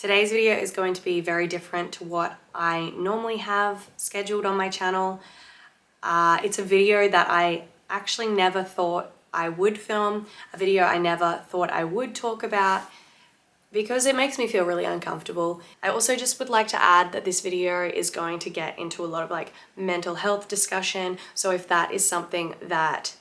Today's video is going to be very different to what I normally have scheduled on my channel. It's a video that I actually never thought I would film, a video I never thought I would talk about, because it makes me feel really uncomfortable. I also just would like to add that this video is going to get into a lot of mental health discussion. So if that is something that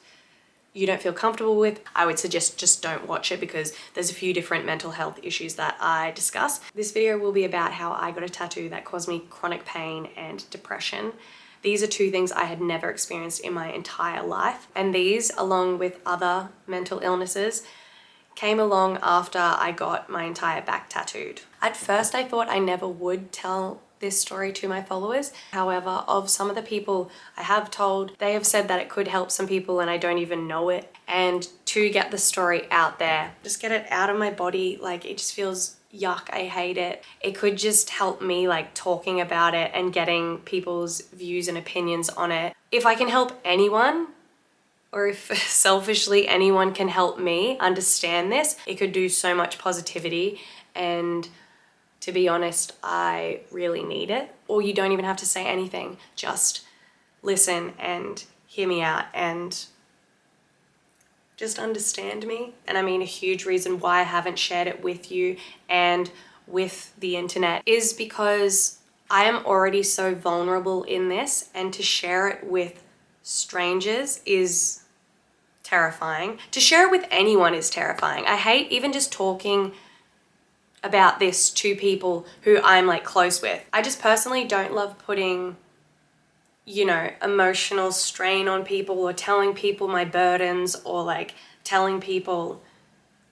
you don't feel comfortable with, I would suggest just don't watch it, because there's a few different mental health issues that I discuss. This video will be about how I got a tattoo that caused me chronic pain and depression. These are two things I had never experienced in my entire life. And these, along with other mental illnesses, came along after I got my entire back tattooed. At first, I thought I never would tell this story to my followers. However, of some of the people I have told, they have said that it could help some people and I don't even know it. And to get the story out there, just get it out of my body, it just feels yuck, I hate it. It could just help me talking about it and getting people's views and opinions on it. If I can help anyone, or if selfishly anyone can help me understand this, it could do so much positivity. And to be honest, I really need it. Or you don't even have to say anything. Just listen and hear me out and just understand me. And I mean, a huge reason why I haven't shared it with you and with the internet is because I am already so vulnerable in this, and to share it with strangers is terrifying. To share it with anyone is terrifying. I hate even just talking about this to people who I'm close with. I just personally don't love putting, emotional strain on people, or telling people my burdens, or telling people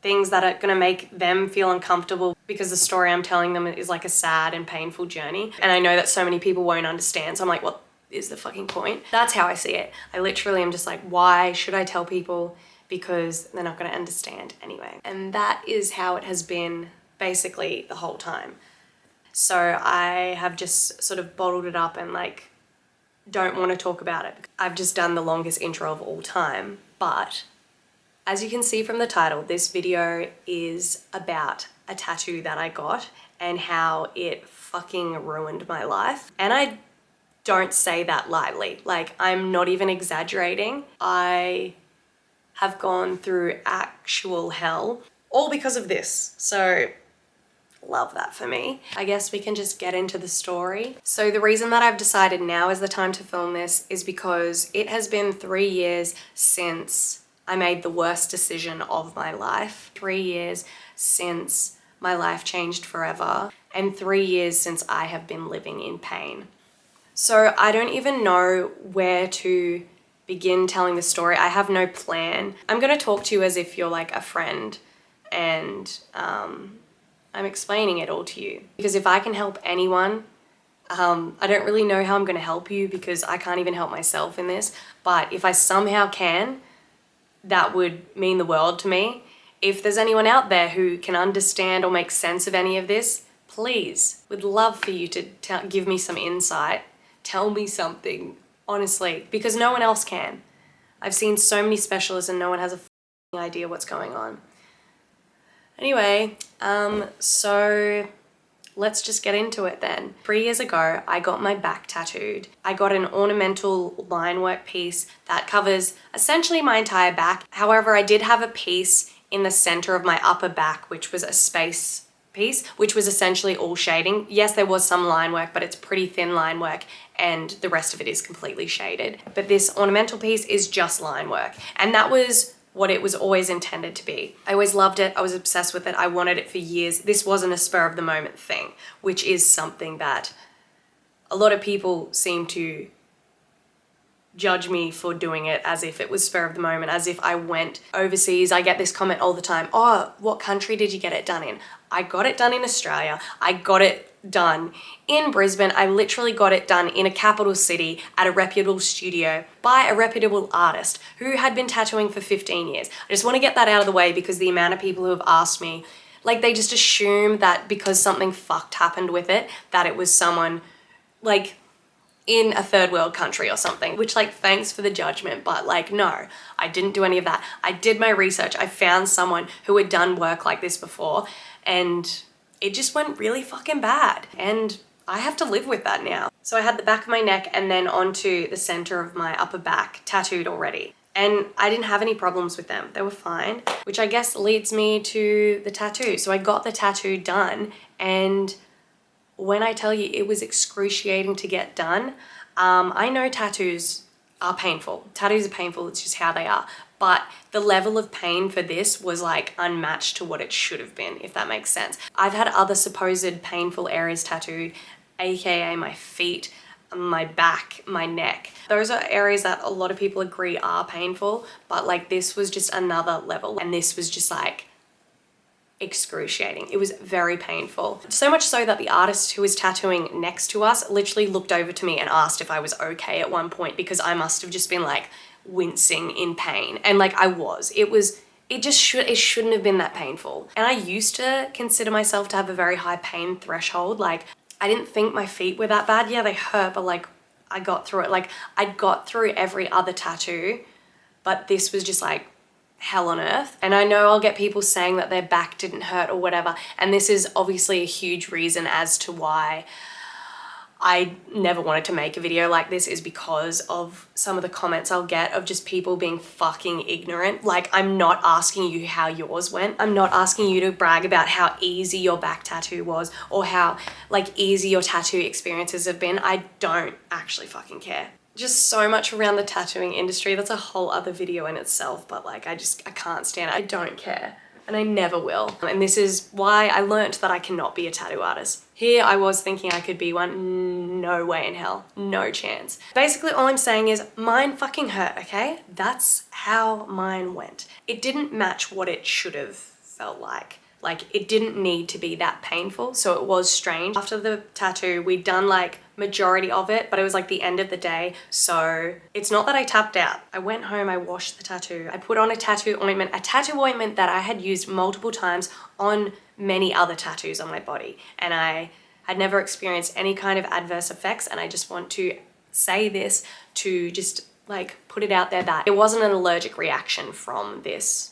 things that are gonna make them feel uncomfortable, because the story I'm telling them is a sad and painful journey. And I know that so many people won't understand. So I'm like, what is the fucking point? That's how I see it. I literally am just why should I tell people? Because they're not gonna understand anyway. And that is how it has been basically the whole time. So I have just sort of bottled it up and don't want to talk about it. I've just done the longest intro of all time. But as you can see from the title, this video is about a tattoo that I got and how it fucking ruined my life. And I don't say that lightly. I'm not even exaggerating. I have gone through actual hell, all because of this. So love that for me. I guess we can just get into the story. So the reason that I've decided now is the time to film this is because it has been 3 years since I made the worst decision of my life. 3 years since my life changed forever, and 3 years since I have been living in pain. So I don't even know where to begin telling the story. I have no plan. I'm gonna talk to you as if you're a friend, and I'm explaining it all to you. Because if I can help anyone, I don't really know how I'm gonna help you, because I can't even help myself in this. But if I somehow can, that would mean the world to me. If there's anyone out there who can understand or make sense of any of this, please, would love for you to give me some insight. Tell me something, honestly, because no one else can. I've seen so many specialists and no one has a idea what's going on. Anyway, so let's just get into it then. 3 years ago, I got my back tattooed. I got an ornamental line work piece that covers essentially my entire back. However, I did have a piece in the center of my upper back, which was a space piece, which was essentially all shading. Yes, there was some line work, but it's pretty thin line work, and the rest of it is completely shaded. But this ornamental piece is just line work, and that was what it was always intended to be. I always loved it. I was obsessed with it. I wanted it for years. This wasn't a spur of the moment thing, which is something that a lot of people seem to judge me for doing it as if it was spur of the moment, as if I went overseas. I get this comment all the time. Oh, what country did you get it done in? I got it done in Australia. I got it done in Brisbane. I literally got it done in a capital city at a reputable studio by a reputable artist who had been tattooing for 15 years. I just want to get that out of the way, because the amount of people who have asked me, they just assume that because something fucked happened with it, that it was someone in a third world country or something, which thanks for the judgment, but no, I didn't do any of that. I did my research. I found someone who had done work like this before, and it just went really fucking bad. And I have to live with that now. So I had the back of my neck and then onto the center of my upper back tattooed already. And I didn't have any problems with them. They were fine, which I guess leads me to the tattoo. So I got the tattoo done, and when I tell you it was excruciating to get done, I know tattoos are painful. Tattoos are painful, it's just how they are. But the level of pain for this was like unmatched to what it should have been, if that makes sense. I've had other supposed painful areas tattooed, AKA my feet, my back, my neck. Those are areas that a lot of people agree are painful, but like this was just another level, and this was just like excruciating. It was very painful. So much so that the artist who was tattooing next to us literally looked over to me and asked if I was okay at one point, because I must have just been like wincing in pain. And like I was. It shouldn't have been that painful. And I used to consider myself to have a very high pain threshold. Like I didn't think my feet were that bad. Yeah, they hurt, but like I got through it. Like I got through every other tattoo, but this was just like hell on earth. And I know I'll get people saying that their back didn't hurt or whatever. And this is obviously a huge reason as to why I never wanted to make a video like this, is because of some of the comments I'll get of just people being fucking ignorant. Like, I'm not asking you how yours went. I'm not asking you to brag about how easy your back tattoo was or how like easy your tattoo experiences have been. I don't actually fucking care. Just so much around the tattooing industry. That's a whole other video in itself, but like I can't stand it. I don't care. And I never will. And this is why I learnt that I cannot be a tattoo artist. Here I was thinking I could be one. No way in hell. No chance. Basically all I'm saying is mine fucking hurt, okay? That's how mine went. It didn't match what it should have felt like. Like it didn't need to be that painful, so it was strange. After the tattoo, we'd done like majority of it, but it was like the end of the day, so it's not that I tapped out. I went home, I washed the tattoo, I put on a tattoo ointment that I had used multiple times on many other tattoos on my body, and I had never experienced any kind of adverse effects. And I just want to say this to just like put it out there that it wasn't an allergic reaction from this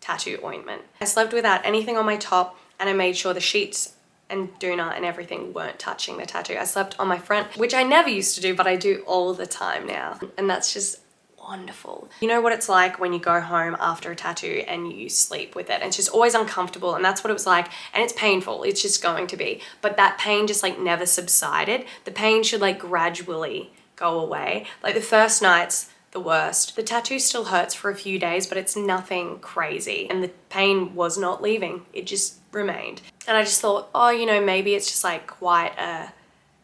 tattoo ointment. I slept without anything on my top, and I made sure the sheets and doona and everything weren't touching the tattoo. I slept on my front, which I never used to do, but I do all the time now. And that's just wonderful. You know what it's like when you go home after a tattoo and you sleep with it. And it's just always uncomfortable, and that's what it was like. And it's painful, it's just going to be. But that pain just like never subsided. The pain should like gradually go away. Like the first night's the worst. The tattoo still hurts for a few days, but it's nothing crazy. And the pain was not leaving, it just remained. And I just thought, oh, you know, maybe it's just like quite a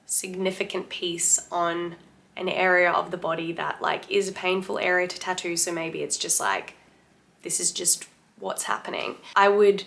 significant piece on an area of the body that like is a painful area to tattoo. So maybe it's just like, this is just what's happening. I would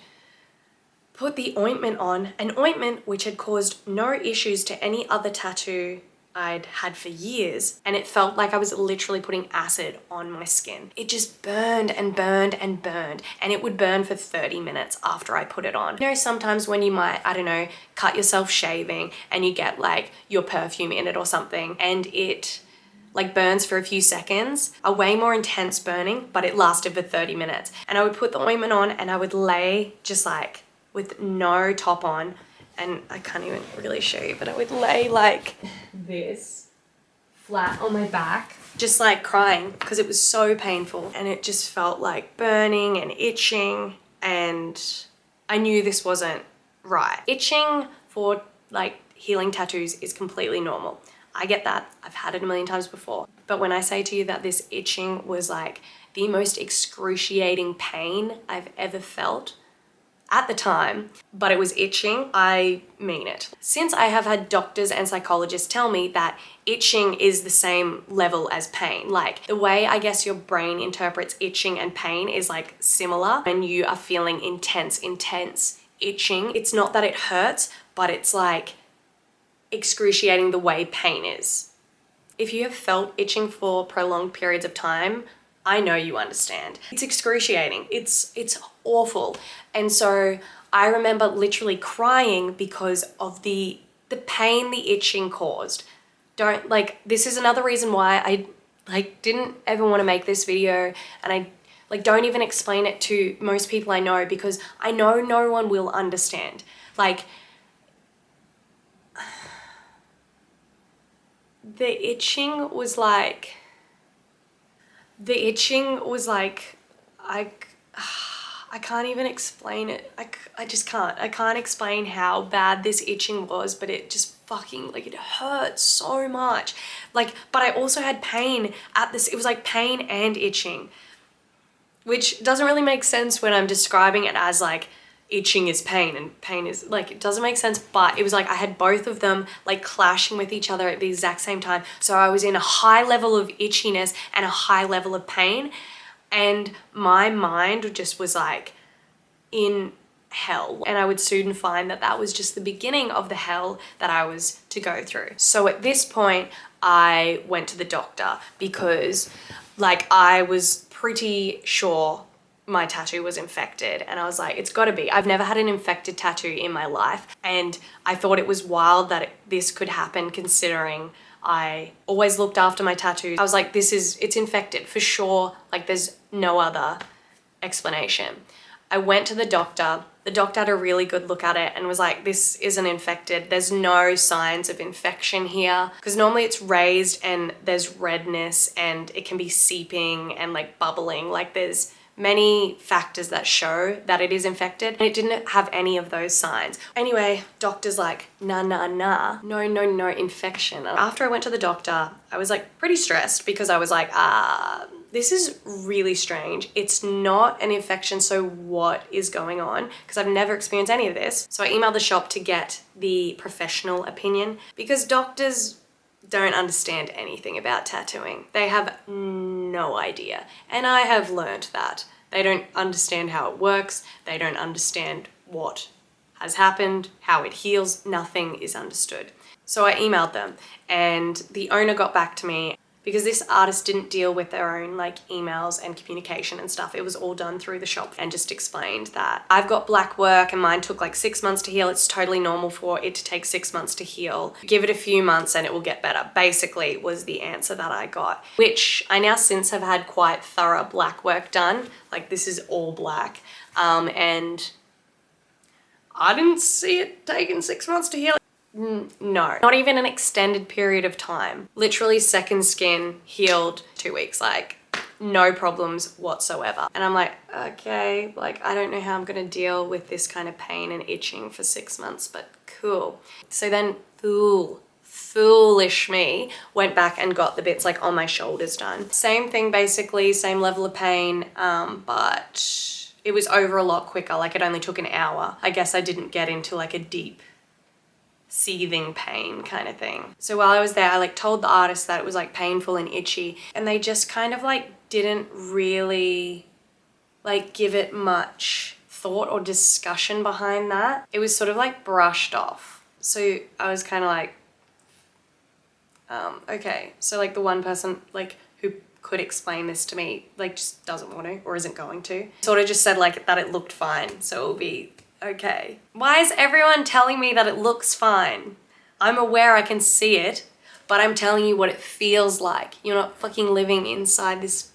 put the ointment on, an ointment which had caused no issues to any other tattoo I'd had for years, and it felt like I was literally putting acid on my skin. It just burned and burned and burned, and it would burn for 30 minutes after I put it on. You know, sometimes when you might, I don't know, cut yourself shaving and you get like your perfume in it or something, and it like burns for a few seconds, a way more intense burning, but it lasted for 30 minutes. And I would put the ointment on and I would lay just like with no top on, and I can't even really show you, but I would lay like this flat on my back, just like crying because it was so painful, and it just felt like burning and itching, and I knew this wasn't right. Itching for like healing tattoos is completely normal. I get that, I've had it a million times before. But when I say to you that this itching was like the most excruciating pain I've ever felt, at the time, but it was itching, I mean it. Since I have had doctors and psychologists tell me that itching is the same level as pain, like the way I guess your brain interprets itching and pain is like similar. When you are feeling intense itching, it's not that it hurts, but it's like excruciating the way pain is. If you have felt itching for prolonged periods of time, I know you understand. It's excruciating. It's awful. And so I remember literally crying because of the pain the itching caused. This is another reason why I like didn't ever want to make this video, and I like don't even explain it to most people I know, because I know no one will understand. Like the itching was like, I can't even explain it. I just can't. I can't explain how bad this itching was, but it just fucking, like, it hurt so much. Like, but I also had pain at this, it was like pain and itching, which doesn't really make sense when I'm describing it as like itching is pain and pain is, like, it doesn't make sense, but it was like I had both of them like clashing with each other at the exact same time. So I was in a high level of itchiness and a high level of pain, and my mind just was like in hell. And I would soon find that that was just the beginning of the hell that I was to go through. So at this point, I went to the doctor because, like, I was pretty sure my tattoo was infected, and I was like, it's gotta be. I've never had an infected tattoo in my life, and I thought it was wild that this could happen considering I always looked after my tattoos. I was like, it's infected for sure. Like, there's no other explanation. I went to the doctor. The doctor had a really good look at it and was like, this isn't infected. There's no signs of infection here. Because normally it's raised and there's redness and it can be seeping and like bubbling. Like, there's many factors that show that it is infected, and it didn't have any of those signs. Anyway, doctor's like, no infection. And after I went to the doctor, I was like pretty stressed because I was like, this is really strange. It's not an infection, so what is going on? Because I've never experienced any of this. So I emailed the shop to get the professional opinion, because doctors don't understand anything about tattooing. They have no idea. And I have learned that. They don't understand how it works. They don't understand what has happened, how it heals. Nothing is understood. So I emailed them, and the owner got back to me, because this artist didn't deal with their own like emails and communication and stuff. It was all done through the shop, and just explained that I've got black work and mine took like 6 months to heal. It's totally normal for it to take 6 months to heal. Give it a few months and it will get better, basically was the answer that I got, which I now since have had quite thorough black work done. Like, this is all black. And I didn't see it taking 6 months to heal. No, not even an extended period of time. Literally second skin, healed 2 weeks, like no problems whatsoever. And I'm like, okay, like I don't know how I'm gonna deal with this kind of pain and itching for 6 months, but cool. So then foolish me went back and got the bits like on my shoulders done. Same thing basically, same level of pain, but it was over a lot quicker. Like, it only took an hour. I guess I didn't get into like a deep seething pain kind of thing. So while I was there, I like told the artist that it was like painful and itchy, and they just kind of like didn't really like give it much thought or discussion behind that. It was sort of like brushed off. So I was kind of like, okay. So like the one person like who could explain this to me like just doesn't want to or isn't going to. Sort of just said like that it looked fine, so it'll be okay. Why is everyone telling me that it looks fine? I'm aware I can see it, but I'm telling you what it feels like. You're not fucking living inside this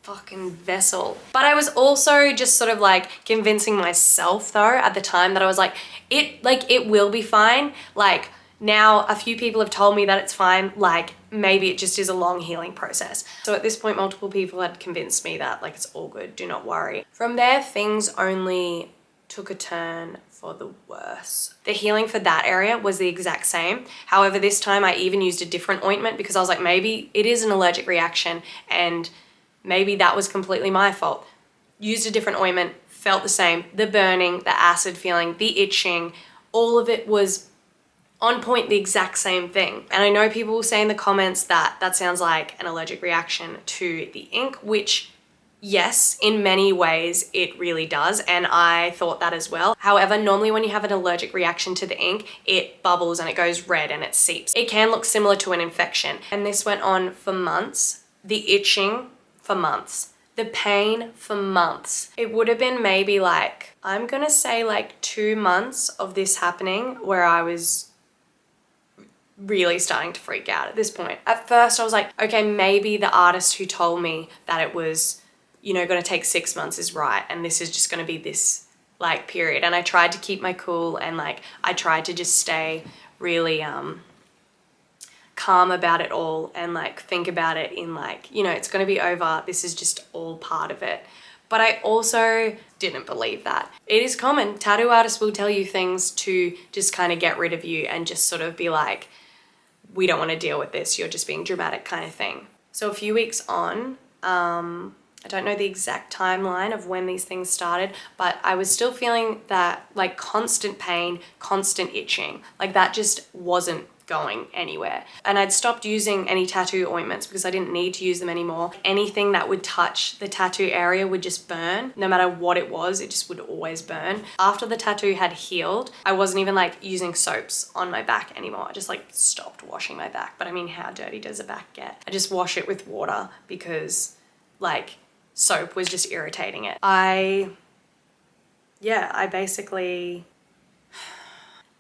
fucking vessel. But I was also just sort of like convincing myself though at the time that I was like, it will be fine. Like, now a few people have told me that it's fine. Like, maybe it just is a long healing process. So at this point, multiple people had convinced me that like it's all good, do not worry. From there, things only took a turn for the worse. The healing for that area was the exact same. However, this time I even used a different ointment because I was like, maybe it is an allergic reaction and maybe that was completely my fault. Used a different ointment, felt the same. The burning, the acid feeling, the itching, all of it was on point, the exact same thing. And I know people will say in the comments that that sounds like an allergic reaction to the ink, which yes, in many ways it really does, and I thought that as well. However, normally when you have an allergic reaction to the ink, it bubbles and it goes red and it seeps. It can look similar to an infection, and this went on for months. The itching for months. The pain for months. It would have been maybe like, I'm gonna say like 2 months of this happening where I was really starting to freak out at this point. At first I was like, okay, maybe the artist who told me that it was, you know, gonna take 6 months is right, and this is just gonna be this like period. And I tried to keep my cool, and like I tried to just stay really calm about it all and like think about it in like, you know, it's going to be over. This is just all part of it. But I also didn't believe that. It is common. Tattoo artists will tell you things to just kind of get rid of you and just sort of be like, we don't want to deal with this. You're just being dramatic kind of thing. So a few weeks on, I don't know the exact timeline of when these things started, but I was still feeling that like constant pain, constant itching. Like that just wasn't going anywhere. And I'd stopped using any tattoo ointments because I didn't need to use them anymore. Anything that would touch the tattoo area would just burn. No matter what it was, it just would always burn. After the tattoo had healed, I wasn't even like using soaps on my back anymore. I just like stopped washing my back. But I mean, how dirty does a back get? I just wash it with water because like soap was just irritating it. I basically,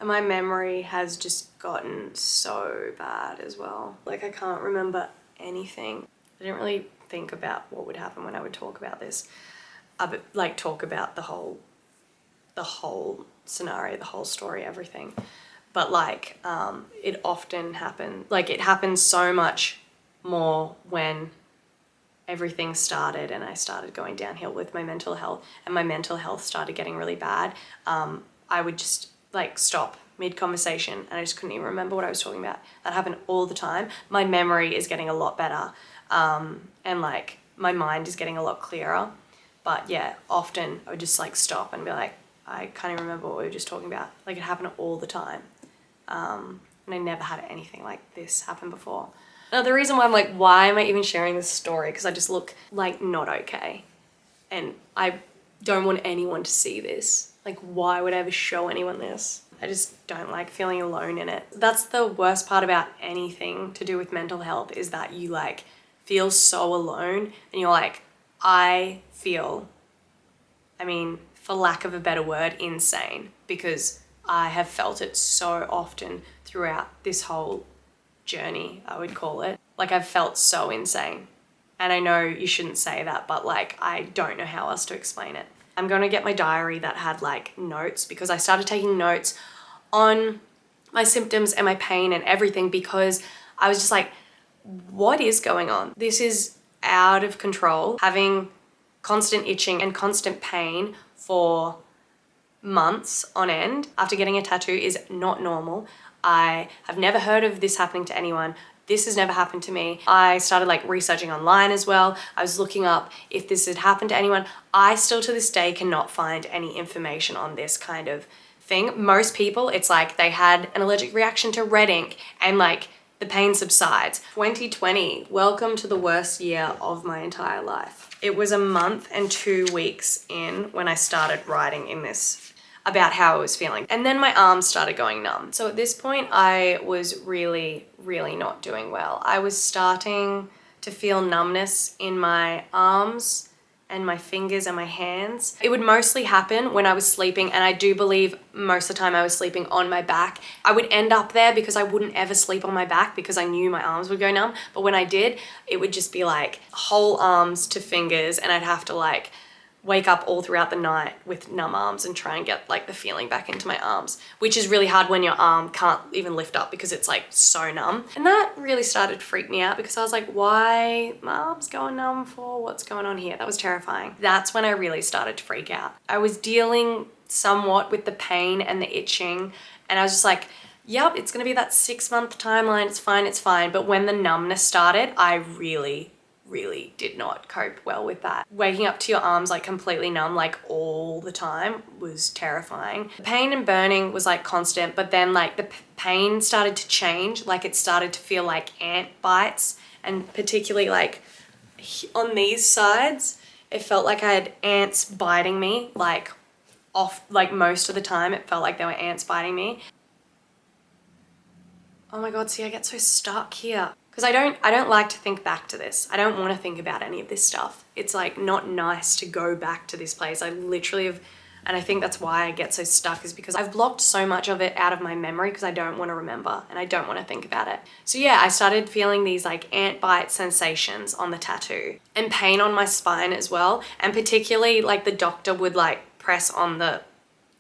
my memory has just gotten so bad as well. Like I can't remember anything. I didn't really think about what would happen when I would talk about this. Like talk about the whole scenario, the whole story, everything. But like, it often happened, like it happens so much more when everything started and I started going downhill with my mental health and my mental health started getting really bad. I would just like stop mid-conversation and I just couldn't even remember what I was talking about. That happened all the time. My memory is getting a lot better and like my mind is getting a lot clearer. But yeah, often I would just like stop and be like, I can't even remember what we were just talking about. Like it happened all the time. And I never had anything like this happen before. Now, the reason why I'm like, why am I even sharing this story? Because I just look like not okay. And I don't want anyone to see this. Like, why would I ever show anyone this? I just don't like feeling alone in it. That's the worst part about anything to do with mental health is that you like feel so alone and you're like, I feel, I mean, for lack of a better word, insane, because I have felt it so often throughout this whole journey, I would call it. Like I've felt so insane. And I know you shouldn't say that, but like I don't know how else to explain it. I'm going to get my diary that had like notes because I started taking notes on my symptoms and my pain and everything because I was just like, what is going on? This is out of control. Having constant itching and constant pain for months on end after getting a tattoo is not normal. I have never heard of this happening to anyone. This has never happened to me. I started like researching online as well. I was looking up if this had happened to anyone. I still to this day cannot find any information on this kind of thing. Most people, it's like they had an allergic reaction to red ink and like the pain subsides. 2020, welcome to the worst year of my entire life. It was a month and 2 weeks in when I started writing in this about how I was feeling. And then my arms started going numb. So at this point, I was really, really not doing well. I was starting to feel numbness in my arms and my fingers and my hands. It would mostly happen when I was sleeping, and I do believe most of the time I was sleeping on my back. I would end up there because I wouldn't ever sleep on my back because I knew my arms would go numb. But when I did, it would just be like whole arms to fingers, and I'd have to like wake up all throughout the night with numb arms and try and get like the feeling back into my arms, which is really hard when your arm can't even lift up because it's like so numb. And that really started to freak me out because I was like, why my arm's going numb for? What's going on here? That was terrifying. That's when I really started to freak out. I was dealing somewhat with the pain and the itching, and I was just like, yep, it's gonna be that 6-month timeline, it's fine, it's fine. But when the numbness started, I really did not cope well with that. Waking up to your arms like completely numb like all the time was terrifying. The pain and burning was like constant, but then like the pain started to change. Like it started to feel like ant bites, and particularly like on these sides, it felt like I had ants biting me like off, like most of the time it felt like there were ants biting me. Oh my God, see, I get so stuck here. Because I don't like to think back to this. I don't want to think about any of this stuff. It's like not nice to go back to this place. I literally have, and I think that's why I get so stuck, is because I've blocked so much of it out of my memory because I don't want to remember and I don't want to think about it. So yeah, I started feeling these like ant bite sensations on the tattoo and pain on my spine as well. And particularly like the doctor would like press on the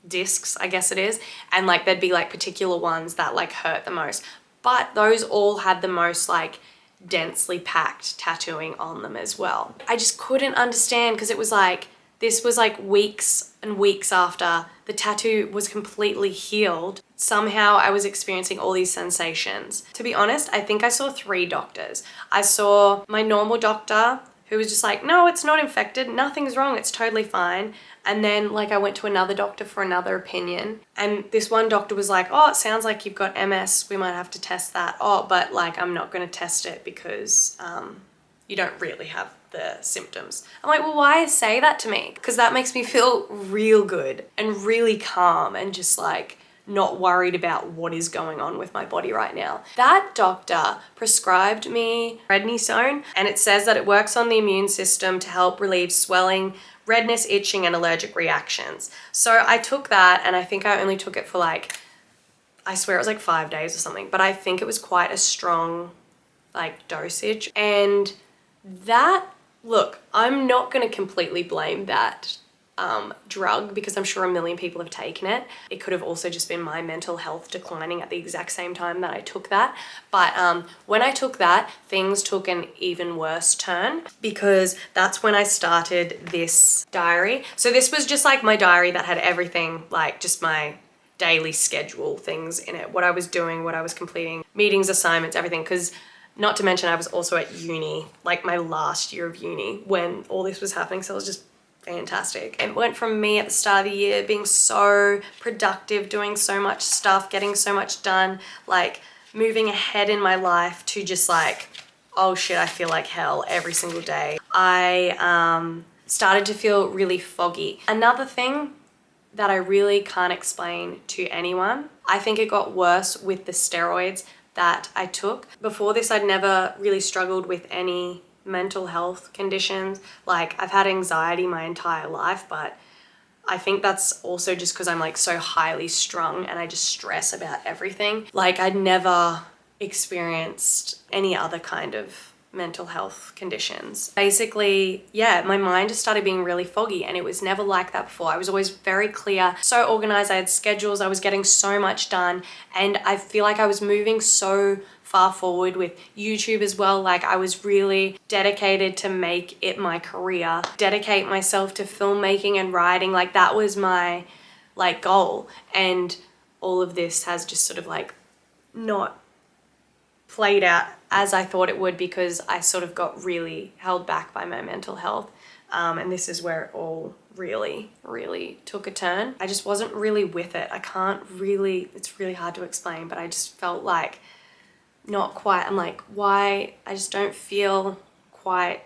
discs, I guess it is, and like there'd be like particular ones that like hurt the most. but those all had the most like densely packed tattooing on them as well. I just couldn't understand because it was like, this was like weeks and weeks after the tattoo was completely healed. Somehow I was experiencing all these sensations. To be honest, I think I saw 3 doctors. I saw my normal doctor who was just like, no, it's not infected, nothing's wrong, it's totally fine. And then like I went to another doctor for another opinion, and this one doctor was like, oh, it sounds like you've got MS, we might have to test that. Oh, but like I'm not going to test it because you don't really have the symptoms. I'm like, well, why say that to me? Because that makes me feel real good and really calm and just like not worried about what is going on with my body right now. That doctor prescribed me prednisone, and it says that it works on the immune system to help relieve swelling, redness, itching, and allergic reactions. So I took that, and I think I only took it for like, I swear it was like 5 days or something, but I think it was quite a strong like dosage. And that, look, I'm not going to completely blame that drug because I'm sure a million people have taken it. It could have also just been my mental health declining at the exact same time that I took that. But when I took that, things took an even worse turn because that's when I started this diary. So this was just like my diary that had everything, like just my daily schedule things in it, what I was doing, what I was completing, meetings, assignments, everything. Because not to mention I was also at uni, like my last year of uni when all this was happening. So it was just fantastic. It went from me at the start of the year being so productive, doing so much stuff, getting so much done, like moving ahead in my life, to just like, oh shit, I feel like hell every single day. I started to feel really foggy. Another thing that I really can't explain to anyone, I think it got worse with the steroids that I took. Before this, I'd never really struggled with any mental health conditions. Like I've had anxiety my entire life, but I think that's also just because I'm like so highly strung and I just stress about everything. Like I'd never experienced any other kind of mental health conditions. Basically, yeah, my mind just started being really foggy, and it was never like that before. I was always very clear, so organized, I had schedules, I was getting so much done, and I feel like I was moving so far forward with YouTube as well. Like I was really dedicated to make it my career, dedicate myself to filmmaking and writing. Like that was my like goal, and all of this has just sort of like not played out as I thought it would because I sort of got really held back by my mental health. And this is where it all really, really took a turn. I just wasn't really with it. It's really hard to explain, but I just felt like not quite, I'm like, why? I just don't feel quite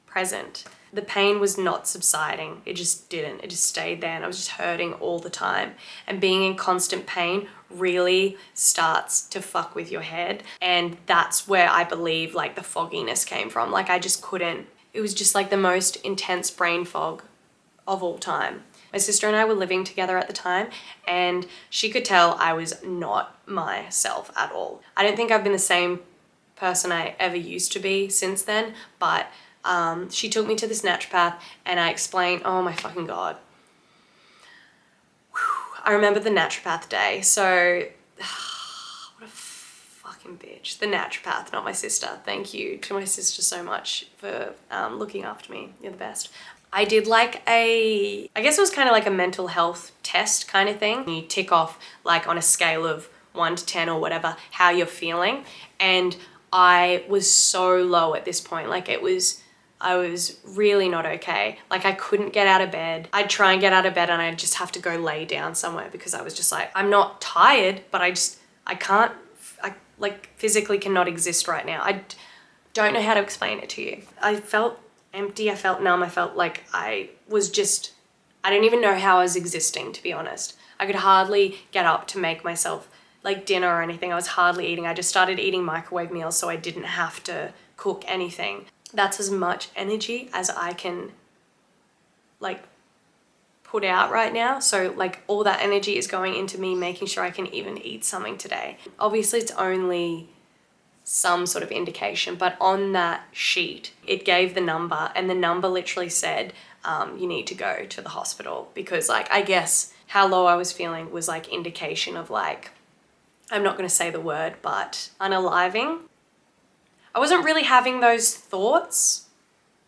present. The pain was not subsiding. It just didn't. It just stayed there, and I was just hurting all the time. And being in constant pain really starts to fuck with your head. And that's where I believe like the fogginess came from. Like I just couldn't, it was just like the most intense brain fog of all time. My sister and I were living together at the time, and she could tell I was not myself at all. I don't think I've been the same person I ever used to be since then, but she took me to this naturopath, and I explained, oh my fucking God. I remember the naturopath day. So, what a fucking bitch. The naturopath, not my sister. Thank you to my sister so much for looking after me. You're the best. I did like I guess it was kind of like a mental health test kind of thing. You tick off like on a scale of 1 to 10 or whatever, how you're feeling. And I was so low at this point. Like I was really not okay. Like I couldn't get out of bed. I'd try and get out of bed and I'd just have to go lay down somewhere because I was just like, I'm not tired, but I like physically cannot exist right now. I don't know how to explain it to you. I felt empty, I felt numb, I felt like I don't even know how I was existing, to be honest. I could hardly get up to make myself like dinner or anything. I was hardly eating. I just started eating microwave meals so I didn't have to cook anything. That's as much energy as I can like put out right now. So like all that energy is going into me making sure I can even eat something today. Obviously it's only some sort of indication, but on that sheet it gave the number, and the number literally said you need to go to the hospital, because like I guess how low I was feeling was like indication of like I'm not going to say the word, but unaliving. I wasn't really having those thoughts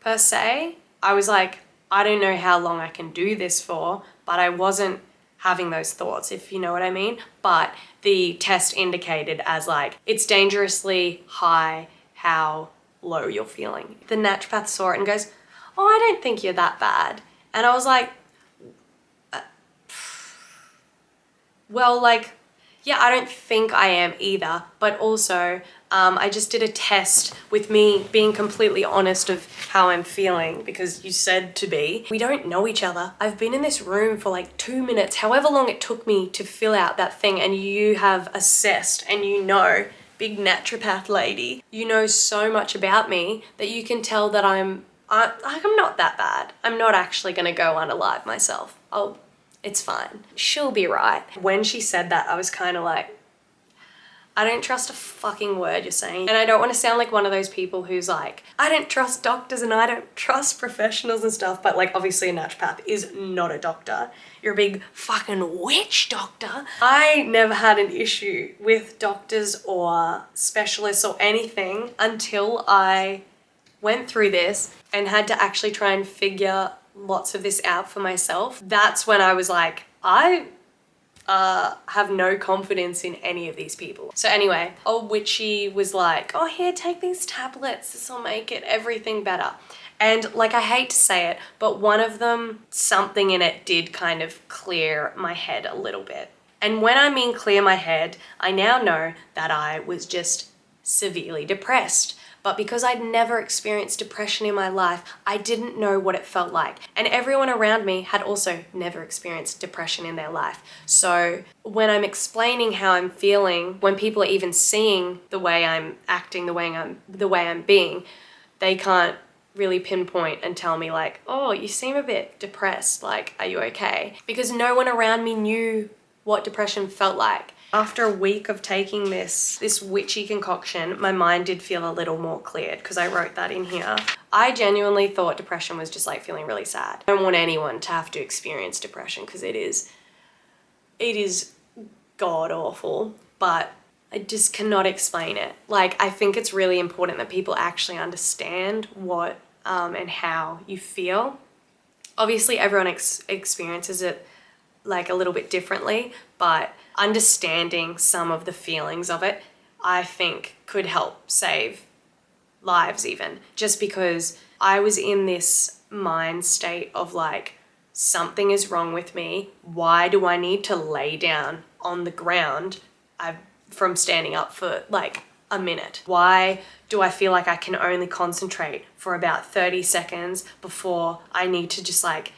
per se. I was like, I don't know how long I can do this for, but I wasn't having those thoughts, if you know what I mean. But the test indicated as like, it's dangerously high how low you're feeling. The naturopath saw it and goes, oh, I don't think you're that bad. And I was like, well, like, yeah, I don't think I am either, but also I just did a test with me being completely honest of how I'm feeling because you said to be. We don't know each other. I've been in this room for like 2 minutes, however long it took me to fill out that thing, and you have assessed and you know, big naturopath lady, you know so much about me that you can tell that I'm not that bad. I'm not actually gonna go unalive myself. It's fine. She'll be right. When she said that, I was kind of like, I don't trust a fucking word you're saying. And I don't want to sound like one of those people who's like, I don't trust doctors and I don't trust professionals and stuff. But like, obviously a naturopath is not a doctor. You're a big fucking witch doctor. I never had an issue with doctors or specialists or anything until I went through this and had to actually try and figure lots of this out for myself. That's when I was like, I have no confidence in any of these people. So anyway, old witchy was like, oh, here, take these tablets. This will make it everything better. And like, I hate to say it, but one of them, something in it did kind of clear my head a little bit. And when I mean clear my head, I now know that I was just severely depressed. But because I'd never experienced depression in my life, I didn't know what it felt like. And everyone around me had also never experienced depression in their life. So when I'm explaining how I'm feeling, when people are even seeing the way I'm acting, the way I'm being, they can't really pinpoint and tell me like, oh, you seem a bit depressed. Like, are you okay? Because no one around me knew what depression felt like. After a week of taking this witchy concoction, my mind did feel a little more cleared because I wrote that in here. I genuinely thought depression was just like feeling really sad. I don't want anyone to have to experience depression because it is god awful, but I just cannot explain it. Like, I think it's really important that people actually understand what and how you feel. Obviously, everyone experiences it like a little bit differently, but understanding some of the feelings of it, I think could help save lives even. Just because I was in this mind state of like, something is wrong with me. Why do I need to lay down on the ground from standing up for like a minute? Why do I feel like I can only concentrate for about 30 seconds before I need to just like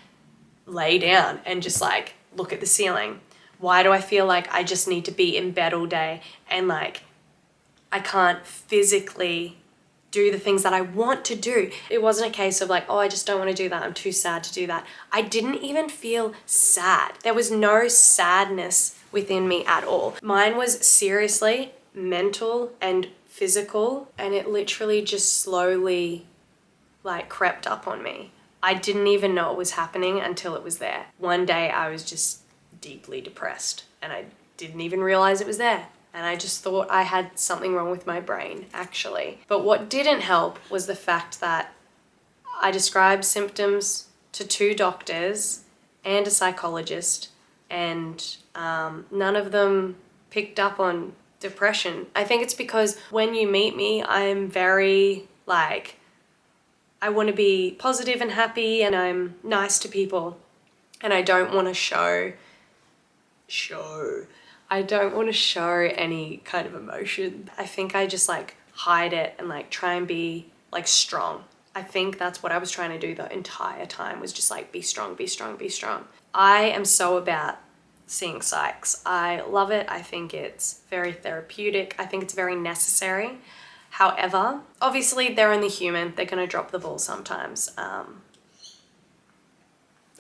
lay down and just like look at the ceiling? Why do I feel like I just need to be in bed all day and like I can't physically do the things that I want to do? It wasn't a case of like, oh, I just don't want to do that. I'm too sad to do that. I didn't even feel sad. There was no sadness within me at all. Mine was seriously mental and physical, and it literally just slowly like crept up on me. I didn't even know it was happening until it was there. One day I was just deeply depressed and I didn't even realize it was there. And I just thought I had something wrong with my brain, actually. But what didn't help was the fact that I described symptoms to 2 doctors and a psychologist, and none of them picked up on depression. I think it's because when you meet me, I'm very like, I want to be positive and happy and I'm nice to people, and I don't want to show any kind of emotion. I think I just like hide it and like try and be like strong. I think that's what I was trying to do the entire time, was just like be strong, be strong, be strong. I am so about seeing psychs. I love it. I think it's very therapeutic. I think it's very necessary. However, obviously they're only human. They're going to drop the ball sometimes.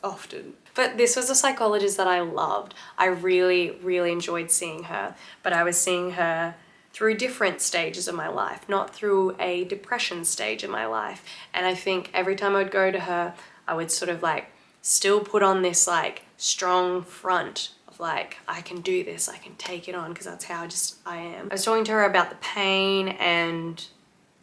Often. But this was a psychologist that I loved. I really, really enjoyed seeing her, but I was seeing her through different stages of my life, not through a depression stage of my life. And I think every time I would go to her, I would sort of like still put on this like strong front of like, I can do this, I can take it on, because that's how I am. I was talking to her about the pain and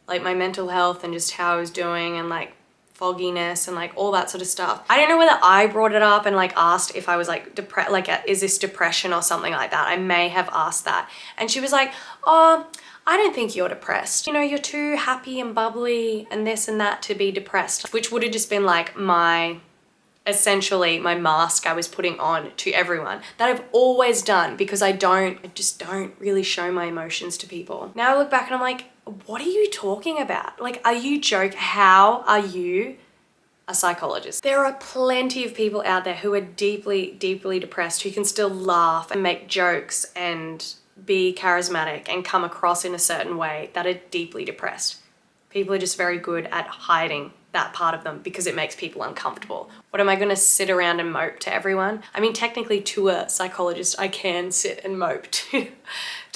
like my mental health and just how I was doing and like fogginess and like all that sort of stuff. I don't know whether I brought it up and like asked if I was like depressed, like is this depression or something like that. I may have asked that. And she was like, oh, I don't think you're depressed. You know, you're too happy and bubbly and this and that to be depressed, which would have just been like essentially my mask I was putting on to everyone that I've always done, because I just don't really show my emotions to people. Now I look back and I'm like, what are you talking about? Like, are you joking? How are you a psychologist? There are plenty of people out there who are deeply, deeply depressed who can still laugh and make jokes and be charismatic and come across in a certain way that are deeply depressed. People are just very good at hiding that part of them because it makes people uncomfortable. What am I going to sit around and mope to everyone? I mean, technically to a psychologist, I can sit and mope to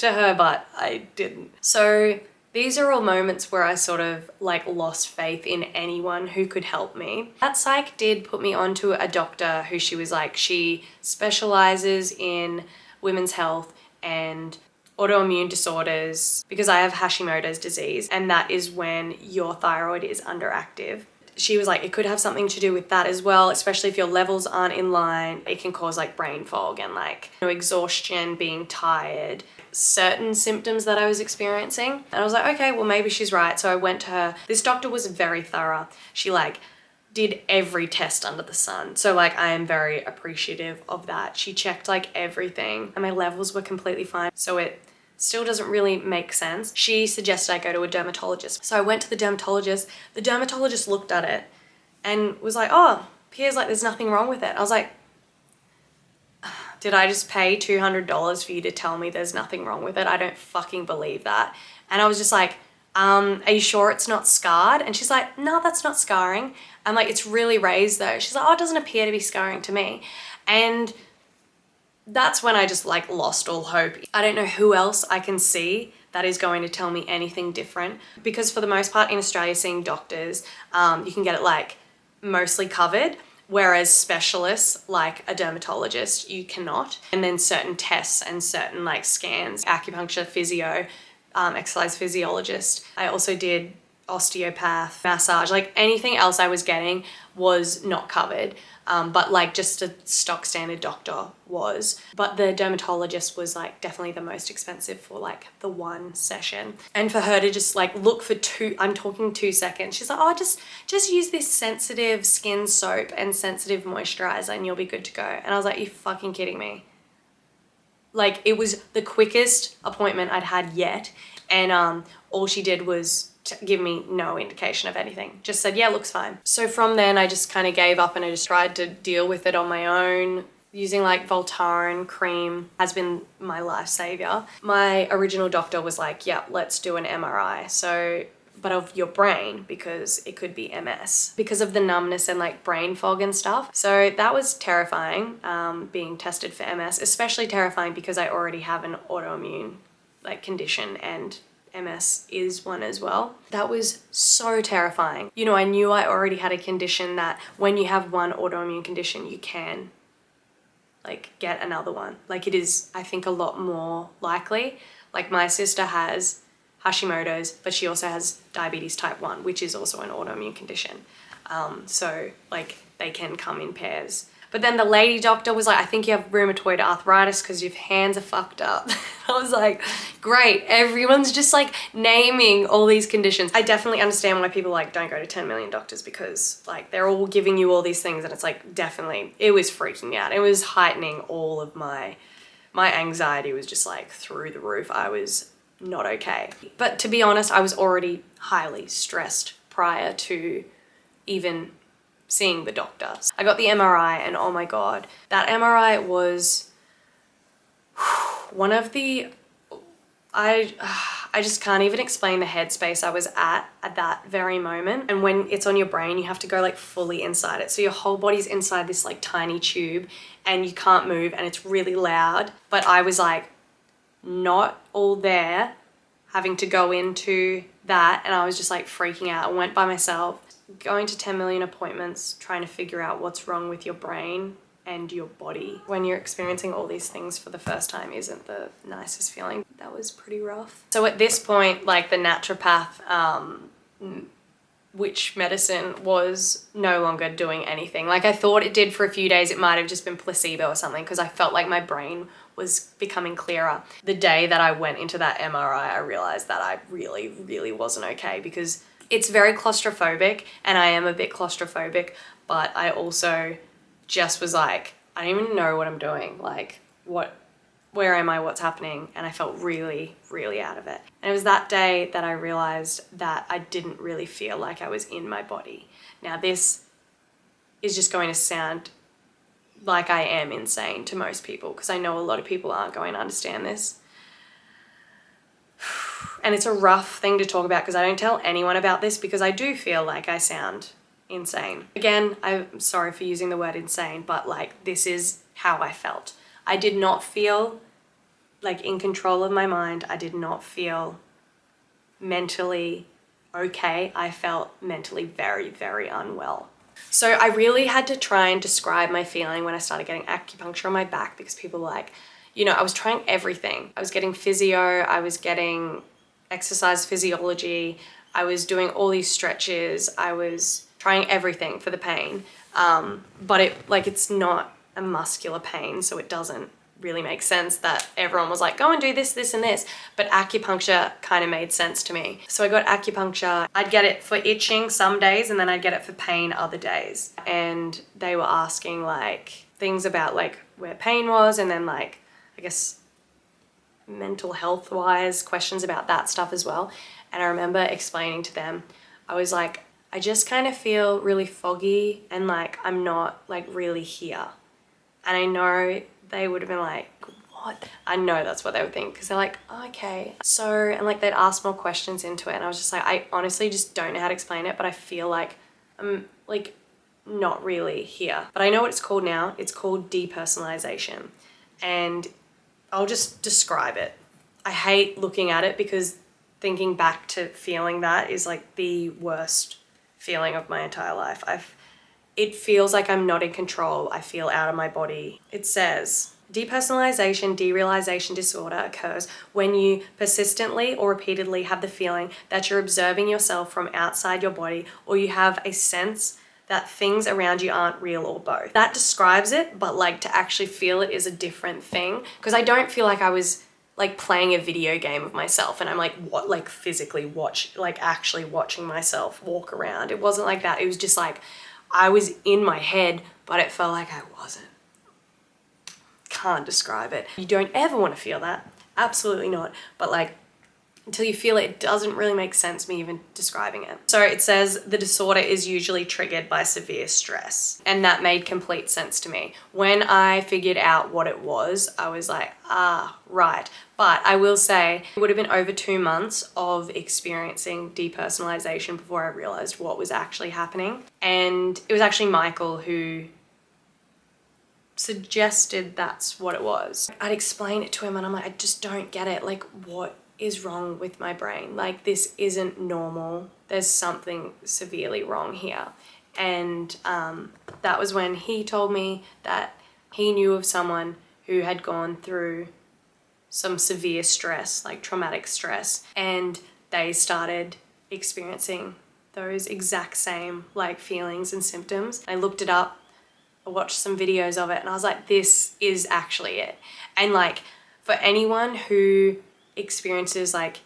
her, but I didn't. So these are all moments where I sort of like lost faith in anyone who could help me. That psych did put me onto a doctor who she specializes in women's health and autoimmune disorders, because I have Hashimoto's disease, and that is when your thyroid is underactive. She was like, it could have something to do with that as well, especially if your levels aren't in line. It can cause like brain fog and like, you know, exhaustion, being tired, certain symptoms that I was experiencing. And I was like, okay, well maybe she's right. So I went to her. This doctor was very thorough. She like did every test under the sun. So like, I am very appreciative of that. She checked like everything and my levels were completely fine. So it still doesn't really make sense. She suggested I go to a dermatologist. So I went to the dermatologist. The dermatologist looked at it and was like, oh, Pia's like, there's nothing wrong with it. I was like, did I just pay $200 for you to tell me there's nothing wrong with it? I don't fucking believe that. And I was just like, are you sure it's not scarred? And she's like, no, that's not scarring. I'm like, it's really raised though. She's like, oh, it doesn't appear to be scarring to me. And that's when I just like lost all hope. I don't know who else I can see that is going to tell me anything different, because for the most part in Australia, seeing doctors, you can get it like mostly covered, whereas specialists like a dermatologist, you cannot. And then certain tests and certain like scans, acupuncture, physio, exercise physiologist. I also did osteopath, massage, like anything else I was getting was not covered. But like just a stock standard doctor was. But the dermatologist was like definitely the most expensive for like the one session. And for her to just like look for I'm talking 2 seconds. She's like, oh, just use this sensitive skin soap and sensitive moisturizer and you'll be good to go. And I was like, you fucking kidding me? Like, it was the quickest appointment I'd had yet. And all she did was give me no indication of anything. Just said, yeah, looks fine. So from then I just kind of gave up and I just tried to deal with it on my own. Using like Voltaren cream has been my life savior. My original doctor was like, yeah, let's do an MRI. So, but of your brain, because it could be MS because of the numbness and like brain fog and stuff. So that was terrifying, being tested for MS, especially terrifying because I already have an autoimmune like condition and MS is one as well. That was so terrifying. You know, I knew I already had a condition that when you have one autoimmune condition, you can like get another one. Like it is, I think, a lot more likely. Like my sister has Hashimoto's, but she also has diabetes type 1, which is also an autoimmune condition. So like they can come in pairs. But then the lady doctor was like, I think you have rheumatoid arthritis because your hands are fucked up. I was like, great. Everyone's just like naming all these conditions. I definitely understand why people like don't go to 10 million doctors, because like they're all giving you all these things and it's like definitely, it was freaking me out. It was heightening all of my anxiety was just like through the roof. I was not okay. But to be honest, I was already highly stressed prior to even seeing the doctor. I got the MRI and oh my God, that MRI was one of the, I just can't even explain the headspace I was at that very moment. And when it's on your brain, you have to go like fully inside it. So your whole body's inside this like tiny tube and you can't move and it's really loud. But I was like not all there, having to go into that, and I was just like freaking out. I went by myself. Going to 10 million appointments, trying to figure out what's wrong with your brain and your body. When you're experiencing all these things for the first time isn't the nicest feeling. That was pretty rough. So at this point, like the naturopath, witch medicine was no longer doing anything. Like I thought it did for a few days. It might have just been placebo or something because I felt like my brain was becoming clearer. The day that I went into that MRI, I realized that I really, really wasn't okay because it's very claustrophobic and I am a bit claustrophobic, but I also just was like, I don't even know what I'm doing. Like where am I, what's happening? And I felt really, really out of it. And it was that day that I realized that I didn't really feel like I was in my body. Now this is just going to sound like I am insane to most people because I know a lot of people aren't going to understand this. And it's a rough thing to talk about because I don't tell anyone about this because I do feel like I sound insane. Again, I'm sorry for using the word insane, but like this is how I felt. I did not feel like in control of my mind. I did not feel mentally okay. I felt mentally very, very unwell. So I really had to try and describe my feeling when I started getting acupuncture on my back because people were like, you know, I was trying everything. I was getting physio, I was getting exercise physiology, I was doing all these stretches, I was trying everything for the pain. But it's not a muscular pain, so it doesn't really make sense that everyone was like, go and do this, this, and this. But acupuncture kind of made sense to me. So I got acupuncture. I'd get it for itching some days and then I'd get it for pain other days. And they were asking like things about like where pain was and then like, I guess, mental health wise questions about that stuff as well. And I remember explaining to them, I was like, I just kind of feel really foggy and like I'm not like really here. And I know they would have been like, what? I know that's what they would think because they're like, oh, okay. So, and like they'd ask more questions into it and I was just like, I honestly just don't know how to explain it, but I feel like I'm like not really here. But I know what it's called now. It's called depersonalization. And I'll just describe it. I hate looking at it because thinking back to feeling that is like the worst feeling of my entire life. It feels like I'm not in control. I feel out of my body. It says, depersonalization, derealization disorder occurs when you persistently or repeatedly have the feeling that you're observing yourself from outside your body or you have a sense that things around you aren't real or both. That describes it, but like to actually feel it is a different thing because I don't feel like I was like playing a video game of myself and I'm like what like physically actually watching myself walk around. It wasn't like that. It was just like I was in my head, but it felt like I wasn't. Can't describe it. You don't ever want to feel that. Absolutely not. But like until you feel it, it doesn't really make sense me even describing it. So it says the disorder is usually triggered by severe stress. And that made complete sense to me. When I figured out what it was, I was like, right. But I will say it would have been over 2 months of experiencing depersonalization before I realized what was actually happening. And it was actually Michael who suggested that's what it was. I'd explain it to him and I'm like, I just don't get it. Like, what is wrong with my brain? Like, this isn't normal. There's something severely wrong here. And that was when he told me that he knew of someone who had gone through some severe stress, like traumatic stress, and they started experiencing those exact same like feelings and symptoms. I looked it up, I watched some videos of it, and I was like, this is actually it. And like for anyone who experiences like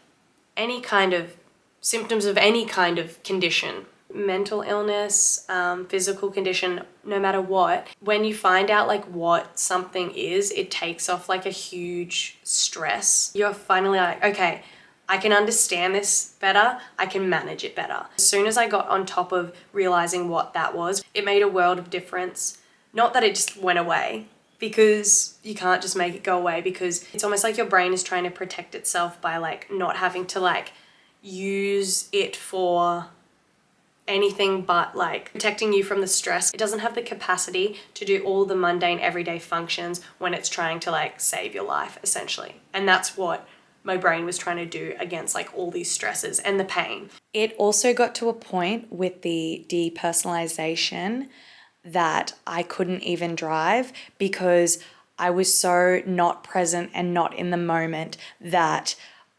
any kind of symptoms of any kind of condition, mental illness, physical condition, no matter what, when you find out like what something is, it takes off like a huge stress. You're finally like, okay, I can understand this better, I can manage it better. As soon as I got on top of realizing what that was, it made a world of difference. Not that it just went away, because you can't just make it go away, because it's almost like your brain is trying to protect itself by like not having to like use it for anything but like protecting you from the stress. It doesn't have the capacity to do all the mundane everyday functions when it's trying to like save your life essentially. And that's what my brain was trying to do against like all these stresses and the pain. It also got to a point with the depersonalization that I couldn't even drive because I was so not present and not in the moment that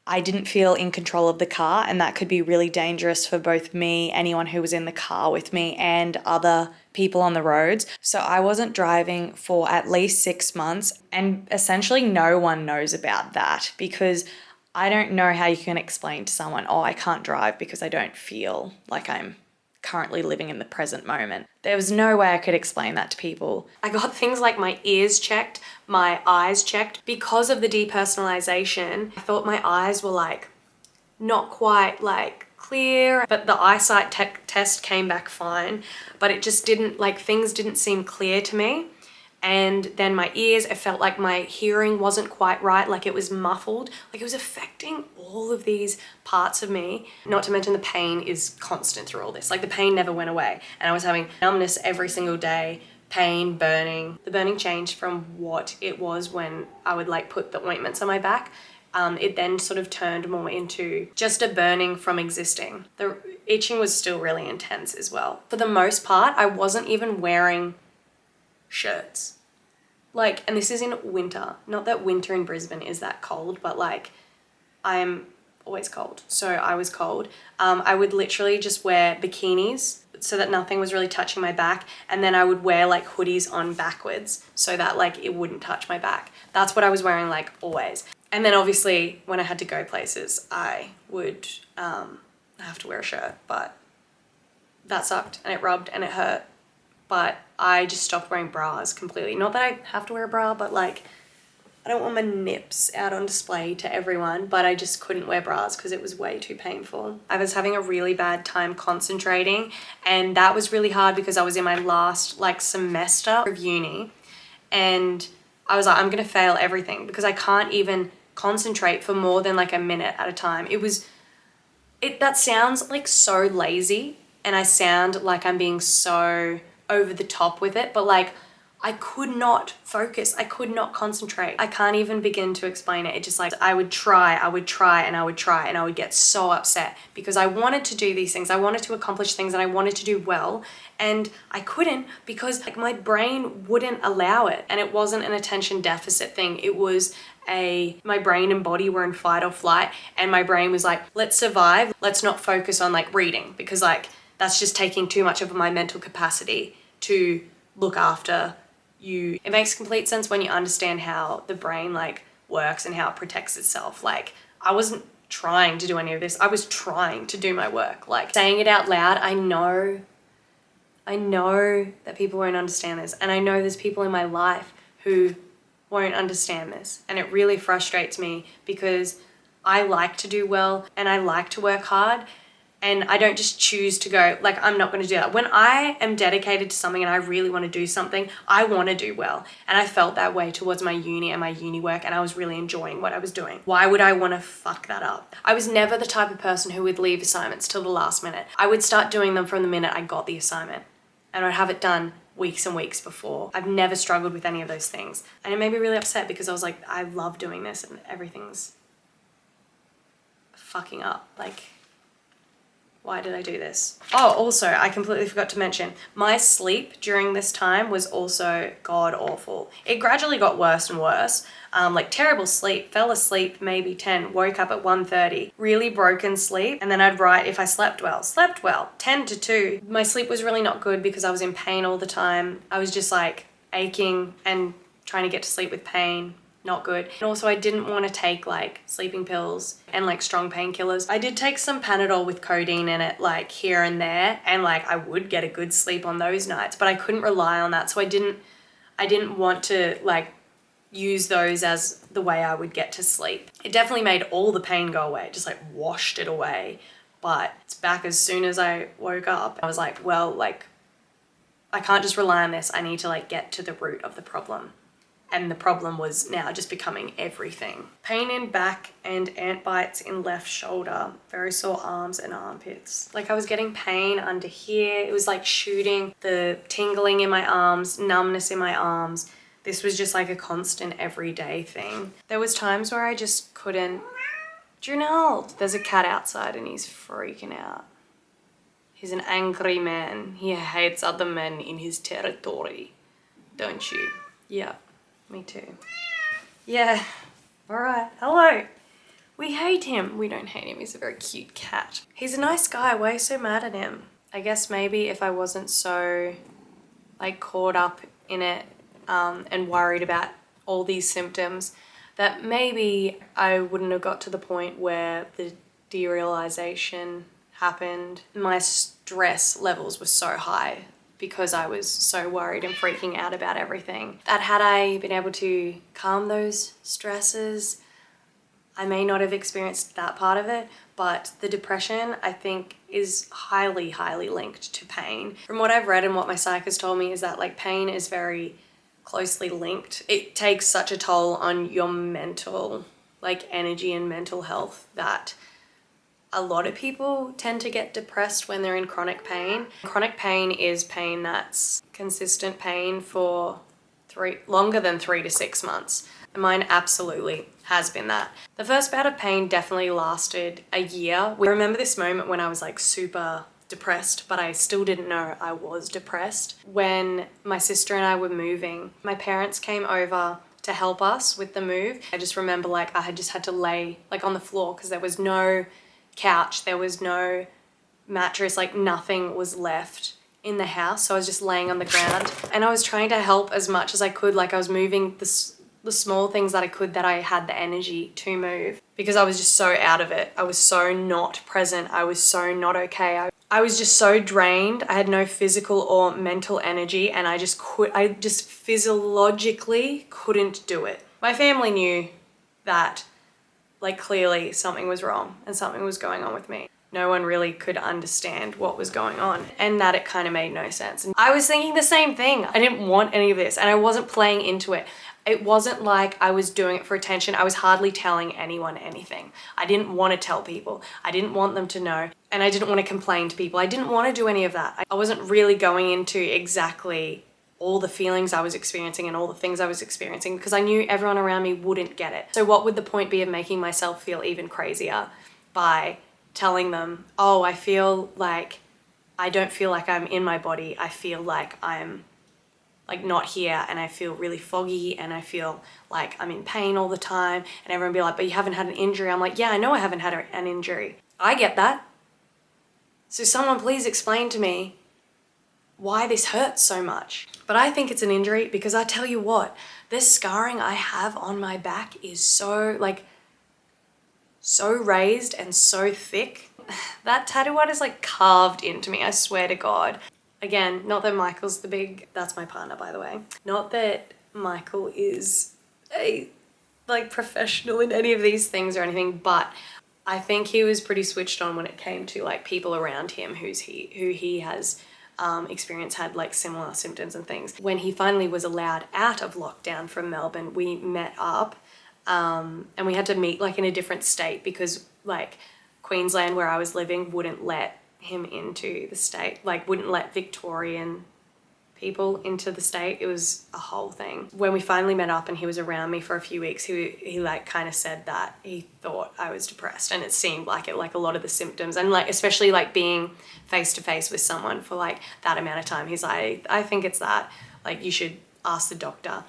I didn't feel in control of the car, and that could be really dangerous for both me, anyone who was in the car with me, and other people on the roads. So I wasn't driving for at least 6 months, and essentially no one knows about that because I don't know how you can explain to someone, oh, I can't drive because I don't feel like I'm currently living in the present moment. There was no way I could explain that to people. I got things like my ears checked, my eyes checked. Because of the depersonalization, I thought my eyes were like not quite like clear, but the eyesight test came back fine, but it just didn't, like, things didn't seem clear to me. And then my ears, it felt like my hearing wasn't quite right, like it was muffled, like it was affecting all of these parts of me. Not to mention the pain is constant through all this. Like the pain never went away, and I was having numbness every single day, pain, burning. The burning changed from what it was when I would like put the ointments on my back. It then sort of turned more into just a burning from existing. The itching was still really intense as well. For the most part, I wasn't even wearing shirts. Like, and this is in winter. Not that winter in Brisbane is that cold, but like I'm always cold. So I was cold. I would literally just wear bikinis so that nothing was really touching my back. And then I would wear like hoodies on backwards so that like it wouldn't touch my back. That's what I was wearing like always. And then obviously when I had to go places, I would have to wear a shirt, but that sucked and it rubbed and it hurt. But I just stopped wearing bras completely. Not that I have to wear a bra, but like I don't want my nips out on display to everyone, but I just couldn't wear bras because it was way too painful. I was having a really bad time concentrating, and that was really hard because I was in my last like semester of uni, and I was like, I'm gonna fail everything because I can't even concentrate for more than like a minute at a time. That sounds like so lazy, and I sound like I'm being so over the top with it, but like I could not focus. I could not concentrate. I can't even begin to explain it. It just like I would try, and I would get so upset because I wanted to do these things. I wanted to accomplish things and I wanted to do well, and I couldn't because like my brain wouldn't allow it. And it wasn't an attention deficit thing. It was my brain and body were in fight or flight, and my brain was like, let's survive. Let's not focus on like reading because like that's just taking too much of my mental capacity to look after you. It makes complete sense when you understand how the brain like works and how it protects itself. Like I wasn't trying to do any of this. I was trying to do my work. Like saying it out loud, I know that people won't understand this, and I know there's people in my life who won't understand this, and it really frustrates me because I like to do well and I like to work hard. And I don't just choose to go, like, I'm not going to do that. When I am dedicated to something and I really want to do something, I want to do well. And I felt that way towards my uni and my uni work, and I was really enjoying what I was doing. Why would I want to fuck that up? I was never the type of person who would leave assignments till the last minute. I would start doing them from the minute I got the assignment, and I'd have it done weeks and weeks before. I've never struggled with any of those things. And it made me really upset because I was like, I love doing this and everything's fucking up. Like, why did I do this? Oh, also, I completely forgot to mention, my sleep during this time was also god awful. It gradually got worse and worse. Like terrible sleep, fell asleep maybe 10, woke up at 1:30, really broken sleep, and then I'd write if I slept well, 10 to 2. My sleep was really not good because I was in pain all the time. I was just like aching and trying to get to sleep with pain. Not good. And also I didn't want to take like sleeping pills and like strong painkillers. I did take some Panadol with codeine in it like here and there, and like I would get a good sleep on those nights, but I couldn't rely on that. So I didn't want to like use those as the way I would get to sleep. It definitely made all the pain go away, just like washed it away. But it's back as soon as I woke up. I was like, well, like I can't just rely on this. I need to like get to the root of the problem. And the problem was now just becoming everything. Pain in back and ant bites in left shoulder. Very sore arms and armpits. Like I was getting pain under here. It was like shooting, the tingling in my arms, numbness in my arms. This was just like a constant everyday thing. There was times where I just couldn't. Junelle, there's a cat outside and he's freaking out. He's an angry man. He hates other men in his territory. Don't you? Yeah, me too. Yeah. Alright. Hello. We hate him. We don't hate him. He's a very cute cat. He's a nice guy. Why are you so mad at him? I guess maybe if I wasn't so like caught up in it and worried about all these symptoms, that maybe I wouldn't have got to the point where the derealization happened. My stress levels were so high because I was so worried and freaking out about everything. That had I been able to calm those stresses, I may not have experienced that part of it, but the depression, I think, is highly, highly linked to pain. From what I've read and what my psych has told me is that like pain is very closely linked. It takes such a toll on your mental, like energy and mental health, that a lot of people tend to get depressed when they're in chronic pain. Chronic pain is pain that's consistent pain for longer than 3 to 6 months. And mine absolutely has been that. The first bout of pain definitely lasted a year. I remember this moment when I was like super depressed, but I still didn't know I was depressed. When my sister and I were moving, my parents came over to help us with the move. I just remember like I had just had to lay like on the floor because there was no couch, there was no mattress, like nothing was left in the house. So I was just laying on the ground and I was trying to help as much as I could. Like I was moving the small things that I could, that I had the energy to move, because I was just so out of it. I was so not present. I was so not okay. I was just so drained. I had no physical or mental energy and I just physiologically couldn't do it. My family knew that like clearly something was wrong and something was going on with me. No one really could understand what was going on and that it kind of made no sense. And I was thinking the same thing. I didn't want any of this and I wasn't playing into it. It wasn't like I was doing it for attention. I was hardly telling anyone anything. I didn't want to tell people. I didn't want them to know. And I didn't want to complain to people. I didn't want to do any of that. I wasn't really going into exactly all the feelings I was experiencing and all the things I was experiencing because I knew everyone around me wouldn't get it. So what would the point be of making myself feel even crazier by telling them, oh, I feel like I don't feel like I'm in my body. I feel like I'm like not here and I feel really foggy and I feel like I'm in pain all the time, and everyone be like, but you haven't had an injury. I'm like, yeah, I know I haven't had an injury. I get that. So someone please explain to me why this hurts so much. But I think it's an injury because I tell you what, this scarring I have on my back is so raised and so thick. That tattoo art is like carved into me, I swear to God. Again, not that Michael's that's my partner, by the way. Not that Michael is a like professional in any of these things or anything, but I think he was pretty switched on when it came to like people around him who he has experienced had like similar symptoms and things. When he finally was allowed out of lockdown from Melbourne, we met up and we had to meet like in a different state because like Queensland, where I was living, wouldn't let him into the state, like wouldn't let Victorian people into the state. It was a whole thing. When we finally met up and he was around me for a few weeks, he like kind of said that he thought I was depressed, and it seemed like it, like a lot of the symptoms, and like especially like being face to face with someone for like that amount of time, he's like, I think it's that, like you should ask the doctor.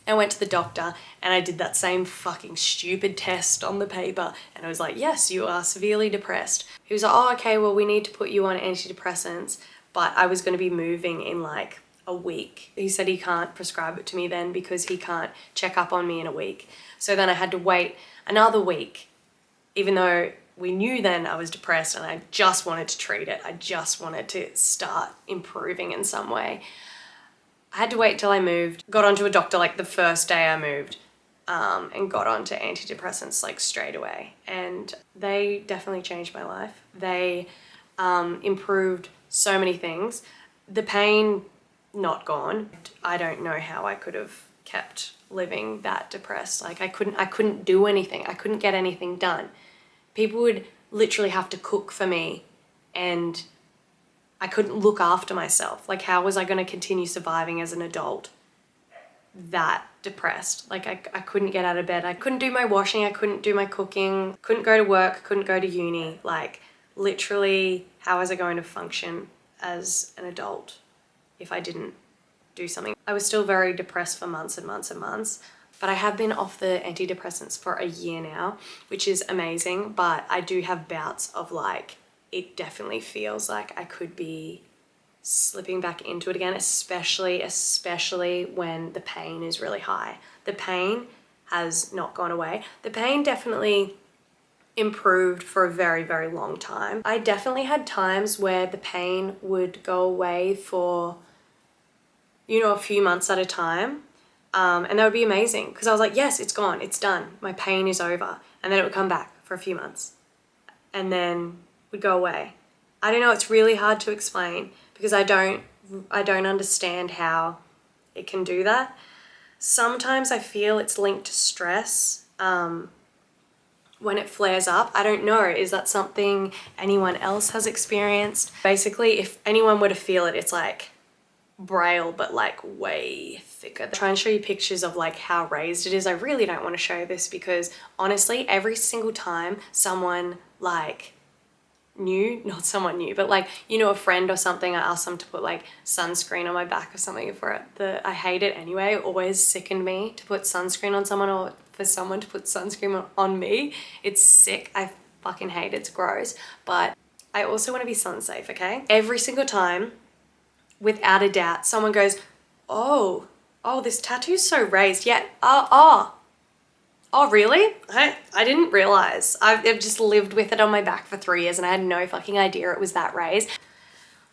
I went to the doctor and I did that same fucking stupid test on the paper and it was like, yes, you are severely depressed. He was like, oh, okay, well, we need to put you on antidepressants, but I was going to be moving in like a week. He said he can't prescribe it to me then because he can't check up on me in a week. So then I had to wait another week, even though we knew then I was depressed and I just wanted to treat it. I just wanted to start improving in some way. I had to wait till I moved, got onto a doctor like the first day I moved, and got onto antidepressants like straight away. And they definitely changed my life. They improved so many things. The pain, not gone. I don't know how I could have kept living that depressed. Like I couldn't do anything. I couldn't get anything done. People would literally have to cook for me and I couldn't look after myself. Like how was I going to continue surviving as an adult that depressed? Like I couldn't get out of bed. I couldn't do my washing. I couldn't do my cooking. Couldn't go to work. Couldn't go to uni. Like literally, how was I going to function as an adult if I didn't do something? I was still very depressed for months and months and months, but I have been off the antidepressants for a year now, which is amazing, but I do have bouts of like, it definitely feels like I could be slipping back into it again, especially when the pain is really high. The pain has not gone away. The pain definitely improved for a very, very long time. I definitely had times where the pain would go away for, a few months at a time. And that would be amazing because I was like, yes, it's gone, it's done, my pain is over. And then it would come back for a few months and then would go away. I don't know, it's really hard to explain because I don't understand how it can do that. Sometimes I feel it's linked to stress when it flares up. I don't know, is that something anyone else has experienced? Basically, if anyone were to feel it, it's like braille, but like way thicker. Try and show you pictures of like how raised it is. I really don't want to show this because honestly, every single time someone like not someone new, but like, a friend or something, I asked them to put like sunscreen on my back or something I hate it anyway. It always sickened me to put sunscreen on someone or for someone to put sunscreen on me. It's sick. I fucking hate it. It's gross. But I also want to be sun safe, okay? Every single time, without a doubt, someone goes, oh, this tattoo's so raised. Yeah, Oh, really? I didn't realize. I've just lived with it on my back for 3 years and I had no fucking idea it was that raised.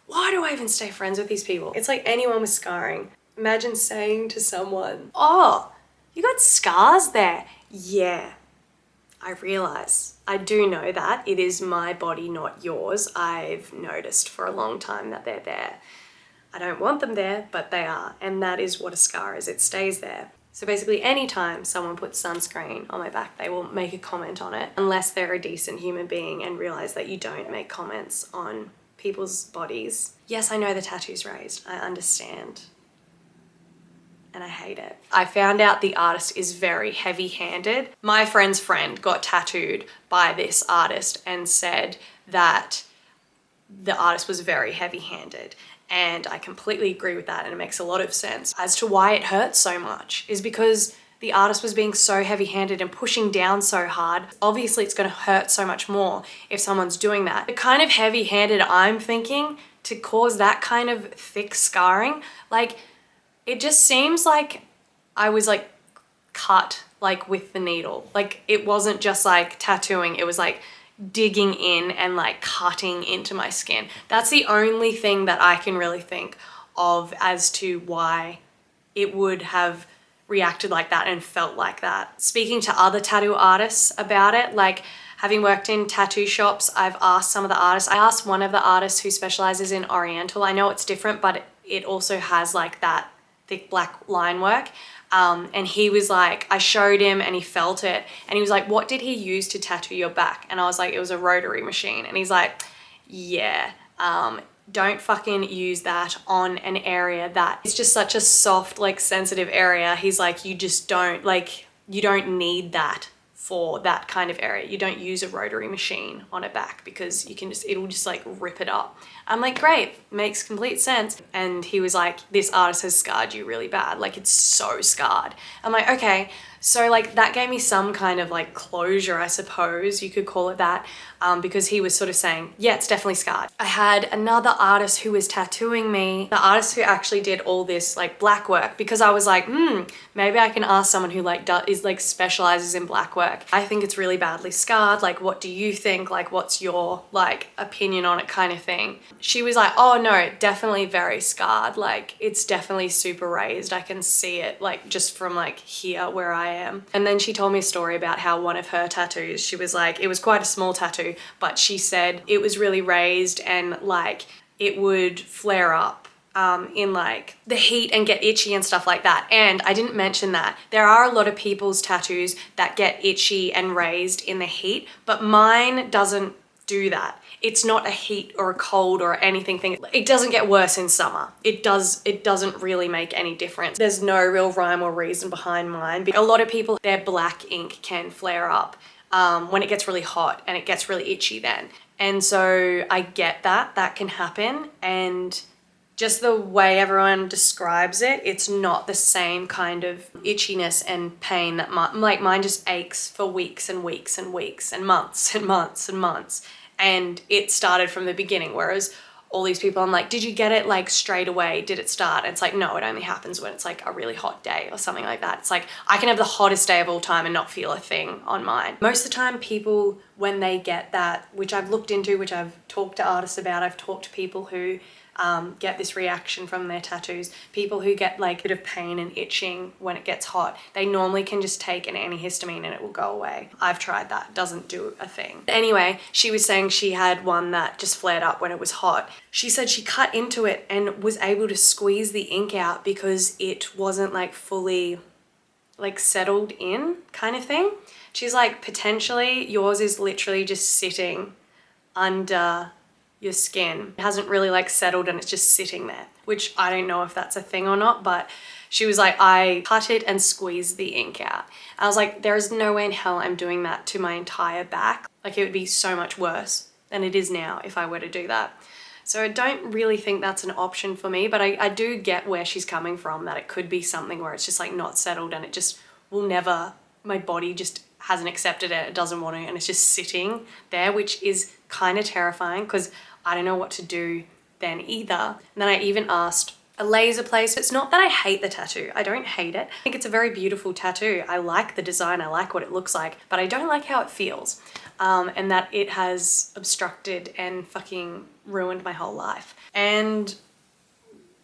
Why do I even stay friends with these people? It's like anyone with scarring. Imagine saying to someone, oh, you got scars there. Yeah, I realize. I do know that. It is my body, not yours. I've noticed for a long time that they're there. I don't want them there, but they are. And that is what a scar is. It stays there. So basically anytime someone puts sunscreen on my back, they will make a comment on it unless they're a decent human being and realize that you don't make comments on people's bodies. Yes, I know the tattoo's raised. I understand. And I hate it. I found out the artist is very heavy-handed. My friend's friend got tattooed by this artist and said that the artist was very heavy-handed. And I completely agree with that and it makes a lot of sense. As to why it hurts so much is because the artist was being so heavy-handed and pushing down so hard. Obviously it's going to hurt so much more if someone's doing that. The kind of heavy-handed I'm thinking to cause that kind of thick scarring, like it just seems like I was like cut like with the needle. Like it wasn't just like tattooing, it was like digging in and like cutting into my skin. That's the only thing that I can really think of as to why it would have reacted like that and felt like that. Speaking to other tattoo artists about it, like having worked in tattoo shops, I've asked some of the artists. I asked one of the artists who specializes in Oriental. I know it's different, but it also has like that thick black line work. And he was like, I showed him and he felt it. And he was like, what did he use to tattoo your back? And I was like, it was a rotary machine. And he's like, yeah, don't fucking use that on an area that is just such a soft, like sensitive area. He's like, you just don't, like, you don't need that for that kind of area. You don't use a rotary machine on a back because you can just, it'll just like rip it up. I'm like, great, makes complete sense. And he was like, this artist has scarred you really bad. Like it's so scarred. I'm like, okay. So like that gave me some kind of like closure, I suppose you could call it that, because he was sort of saying, yeah, it's definitely scarred. I had another artist who was tattooing me, the artist who actually did all this like black work, because I was like, maybe I can ask someone who like specializes in black work. I think it's really badly scarred. Like, what do you think? Like, what's your like opinion on it kind of thing? She was like, oh no, definitely very scarred. Like it's definitely super raised. I can see it like just from like here where I am. And then she told me a story about how one of her tattoos, she was like, it was quite a small tattoo, but she said it was really raised and like it would flare up in like the heat and get itchy and stuff like that. And I didn't mention that there are a lot of people's tattoos that get itchy and raised in the heat, but mine doesn't do that. It's not a heat or a cold or anything thing. It doesn't get worse in summer. It doesn't really make any difference. There's no real rhyme or reason behind mine. But a lot of people, their black ink can flare up when it gets really hot and it gets really itchy then. And so I get that can happen, and just the way everyone describes it, it's not the same kind of itchiness and pain that mine just aches for weeks and weeks and weeks and months and months and months. And it started from the beginning, whereas all these people, I'm like, did you get it like straight away? Did it start? And it's like, no, it only happens when it's like a really hot day or something like that. It's like, I can have the hottest day of all time and not feel a thing on mine. Most of the time people, when they get that, which I've looked into, which I've talked to artists about, I've talked to people who get this reaction from their tattoos, people who get like a bit of pain and itching when it gets hot, they normally can just take an antihistamine and it will go away. I've tried that, it doesn't do a thing. Anyway, she was saying she had one that just flared up when it was hot. She said she cut into it and was able to squeeze the ink out because it wasn't like fully like settled in kind of thing. She's like, potentially yours is literally just sitting under your skin. It hasn't really like settled and it's just sitting there, which I don't know if that's a thing or not, but she was like, I cut it and squeezed the ink out. I was like, there is no way in hell I'm doing that to my entire back. Like it would be so much worse than it is now if I were to do that. So I don't really think that's an option for me, but I do get where she's coming from, that it could be something where it's just like not settled and it just will never, my body just hasn't accepted it, it doesn't want to, and it's just sitting there, which is kind of terrifying because I don't know what to do then either. And then I even asked a laser place. It's not that I hate the tattoo. I don't hate it. I think it's a very beautiful tattoo. I like the design. I like what it looks like, but I don't like how it feels. And that it has obstructed and fucking ruined my whole life. And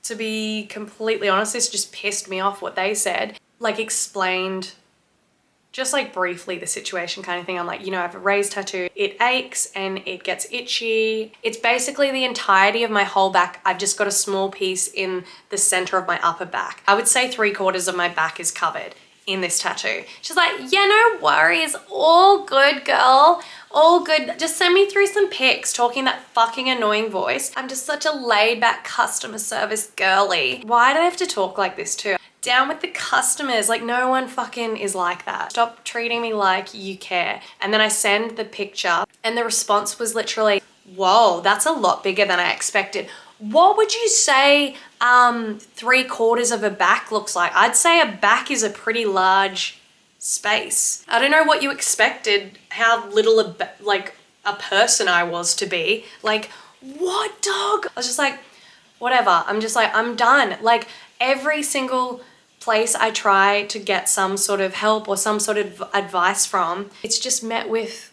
to be completely honest, this just pissed me off what they said. Like explained just like briefly the situation kind of thing. I'm like, you know, I have a raised tattoo. It aches and it gets itchy. It's basically the entirety of my whole back. I've just got a small piece in the center of my upper back. I would say 3/4 of my back is covered in this tattoo. She's like, yeah, no worries. All good, girl. All good. Just send me through some pics, talking that fucking annoying voice. I'm just such a laid back customer service girly. Why do I have to talk like this too? Down with the customers. Like no one fucking is like that. Stop treating me like you care. And then I send the picture and the response was literally, whoa, that's a lot bigger than I expected. What would you say 3/4 of a back looks like? I'd say a back is a pretty large space. I don't know what you expected, how little a person I was to be. Like, what, dog? I was just like, whatever. I'm just like, I'm done. Like every single place I try to get some sort of help or some sort of advice from, it's just met with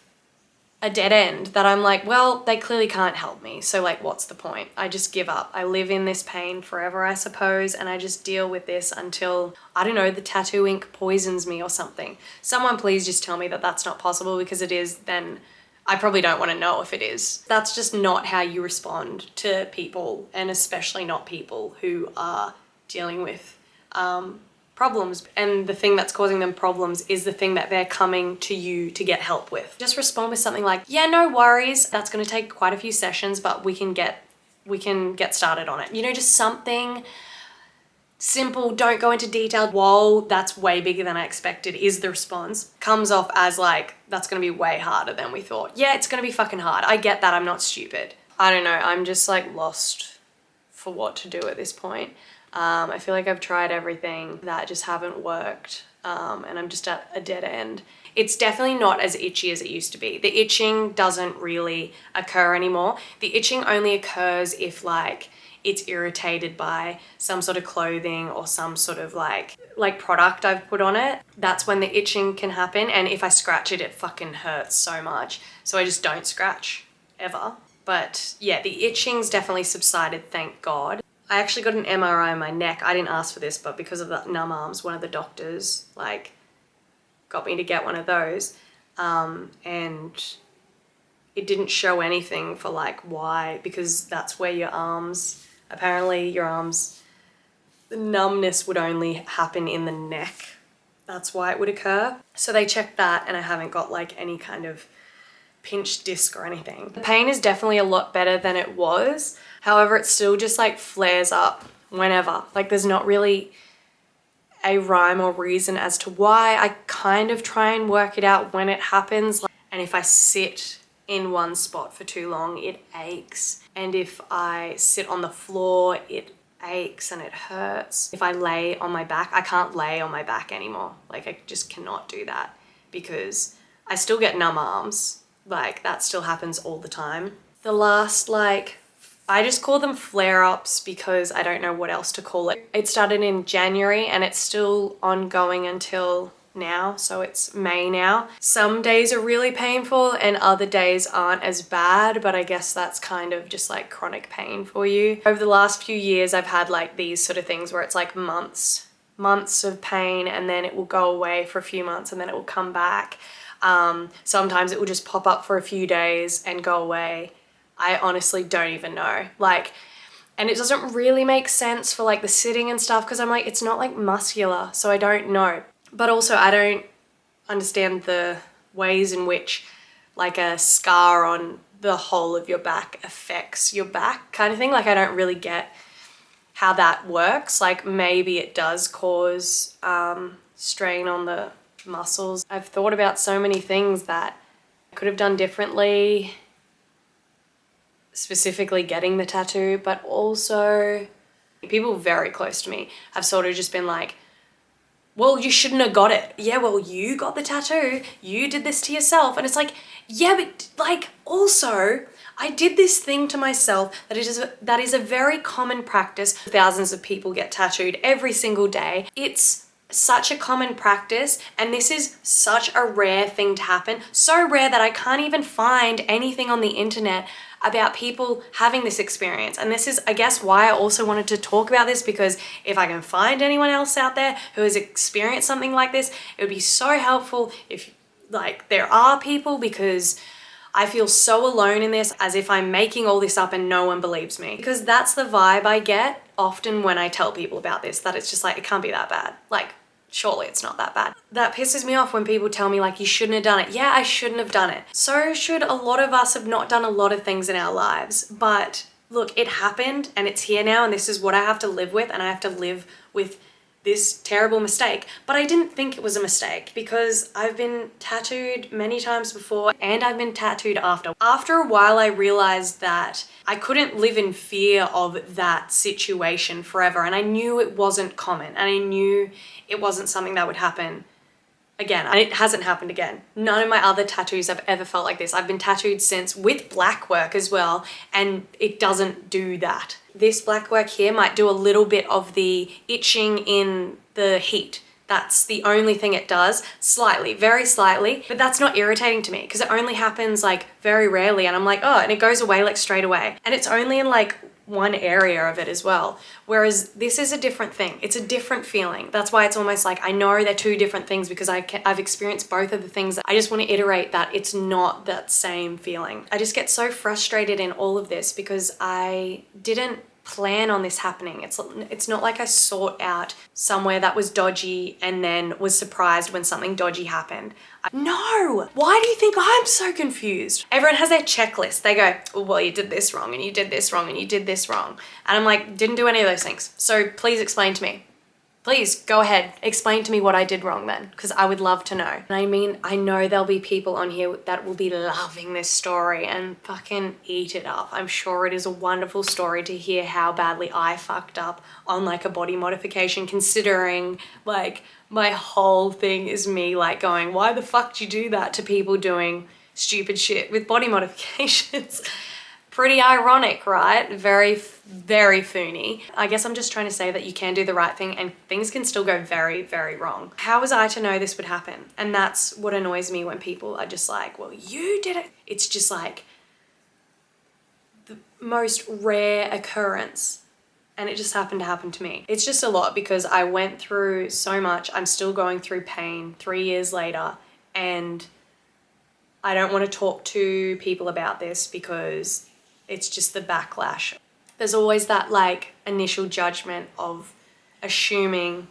a dead end that I'm like, well, they clearly can't help me. So like, what's the point? I just give up. I live in this pain forever, I suppose. And I just deal with this until, I don't know, the tattoo ink poisons me or something. Someone please just tell me that that's not possible, because it is, then I probably don't want to know if it is. That's just not how you respond to people, and especially not people who are dealing with problems, and the thing that's causing them problems is the thing that they're coming to you to get help with. Just respond with something like, yeah, no worries. That's going to take quite a few sessions, but we can get started on it. You know, just something simple. Don't go into detail. Whoa, that's way bigger than I expected is the response. Comes off as like, that's going to be way harder than we thought. Yeah, it's going to be fucking hard. I get that. I'm not stupid. I don't know. I'm just like lost for what to do at this point. I feel like I've tried everything that just haven't worked, and I'm just at a dead end. It's definitely not as itchy as it used to be. The itching doesn't really occur anymore. The itching only occurs if like it's irritated by some sort of clothing or some sort of like product I've put on it. That's when the itching can happen, and if I scratch it, it fucking hurts so much. So I just don't scratch ever. But yeah, the itching's definitely subsided, thank God. I actually got an MRI on my neck. I didn't ask for this, but because of the numb arms, one of the doctors like got me to get one of those. And it didn't show anything for like why, because that's where your arms, apparently your arms, the numbness would only happen in the neck. That's why it would occur. So they checked that, and I haven't got like any kind of pinched disc or anything. The pain is definitely a lot better than it was. However, it still just like flares up whenever. Like there's not really a rhyme or reason as to why. I kind of try and work it out when it happens. Like And if I sit in one spot for too long, it aches. And if I sit on the floor, it aches and it hurts. If I lay on my back, I can't lay on my back anymore. Like, I just cannot do that because I still get numb arms. Like, that still happens all the time. The last, like, I just call them flare-ups because I don't know what else to call it. It started in January and it's still ongoing until now, so it's May now. Some days are really painful and other days aren't as bad, but I guess that's kind of just like chronic pain for you. Over the last few years, I've had like these sort of things where it's like months of pain, and then it will go away for a few months and then it will come back. Sometimes it will just pop up for a few days and go away. I honestly don't even know. Like, and it doesn't really make sense for like the sitting and stuff because I'm like, it's not like muscular, so I don't know. But also I don't understand the ways in which like a scar on the whole of your back affects your back kind of thing. Like, I don't really get how that works. Like, maybe it does cause strain on the muscles. I've thought about so many things that I could have done differently, specifically getting the tattoo, but also people very close to me have sort of just been like, well, you shouldn't have got it. Yeah, well, you got the tattoo. You did this to yourself. And it's like, yeah, but like, also, I did this thing to myself that is a very common practice. Thousands of people get tattooed every single day. It's such a common practice, and this is such a rare thing to happen. So rare that I can't even find anything on the internet about people having this experience. And this is, I guess, why I also wanted to talk about this, because if I can find anyone else out there who has experienced something like this, it would be so helpful if like there are people, because I feel so alone in this, as if I'm making all this up and no one believes me. Because that's the vibe I get often when I tell people about this, that it's just like, it can't be that bad. Like, surely it's not that bad. That pisses me off when people tell me like, you shouldn't have done it. Yeah, I shouldn't have done it. So should a lot of us have not done a lot of things in our lives. But look, it happened and it's here now, and this is what I have to live with, and I have to live with this terrible mistake. But I didn't think it was a mistake, because I've been tattooed many times before and I've been tattooed after. After a while, I realized that I couldn't live in fear of that situation forever, and I knew it wasn't common, and I knew it wasn't something that would happen again, and it hasn't happened again. None of my other tattoos have ever felt like this. I've been tattooed since, with black work as well, and it doesn't do that. This black work here might do a little bit of the itching in the heat. That's the only thing it does, slightly, very slightly, but that's not irritating to me because it only happens like very rarely, and I'm like, oh, and it goes away like straight away. And it's only in like one area of it as well. Whereas this is a different thing. It's a different feeling. That's why it's almost like I know they're two different things, because I've experienced both of the things. I just want to iterate that it's not that same feeling. I just get so frustrated in all of this because I didn't plan on this happening. It's not like I sought out somewhere that was dodgy and then was surprised when something dodgy happened. No! Why do you think I'm so confused? Everyone has their checklist. They go, well, you did this wrong and you did this wrong and you did this wrong. And I'm like, didn't do any of those things. So please explain to me. Please go ahead, explain to me what I did wrong then, because I would love to know. And I mean, I know there'll be people on here that will be loving this story and fucking eat it up. I'm sure it is a wonderful story to hear how badly I fucked up on like a body modification, considering like my whole thing is me like going, why the fuck did you do that, to people doing stupid shit with body modifications? Pretty ironic, right? Very, very foony. I guess I'm just trying to say that you can do the right thing and things can still go very, very wrong. How was I to know this would happen? And that's what annoys me when people are just like, well, you did it. It's just like the most rare occurrence. And it just happened to happen to me. It's just a lot because I went through so much. I'm still going through pain 3 years later, and I don't want to talk to people about this because it's just the backlash. There's always that like initial judgment of assuming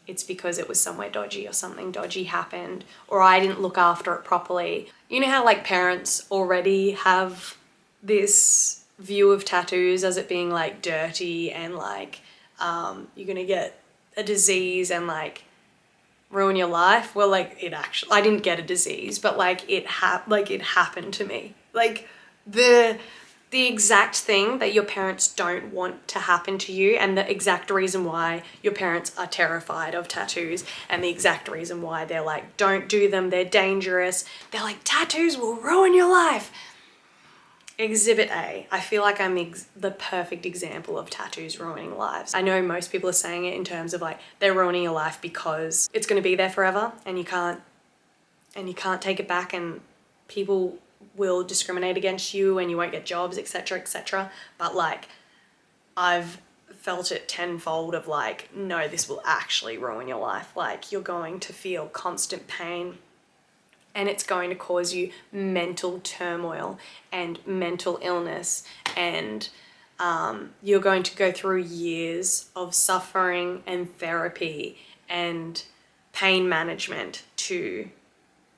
it's because it was somewhere dodgy or something dodgy happened, or I didn't look after it properly. You know how like parents already have this view of tattoos as it being like dirty and like you're gonna get a disease and like ruin your life. Well, like it actually, I didn't get a disease, but like it happened to me. Like the exact thing that your parents don't want to happen to you, and the exact reason why your parents are terrified of tattoos, and the exact reason why they're like, don't do them, they're dangerous. They're like, tattoos will ruin your life. Exhibit A. I feel like I'm the perfect example of tattoos ruining lives. I know most people are saying it in terms of like they're ruining your life because it's going to be there forever and you can't take it back, and people will discriminate against you and you won't get jobs, etc., etc. But like I've felt it tenfold of like, no, this will actually ruin your life. Like you're going to feel constant pain, and it's going to cause you mental turmoil and mental illness, and you're going to go through years of suffering and therapy and pain management to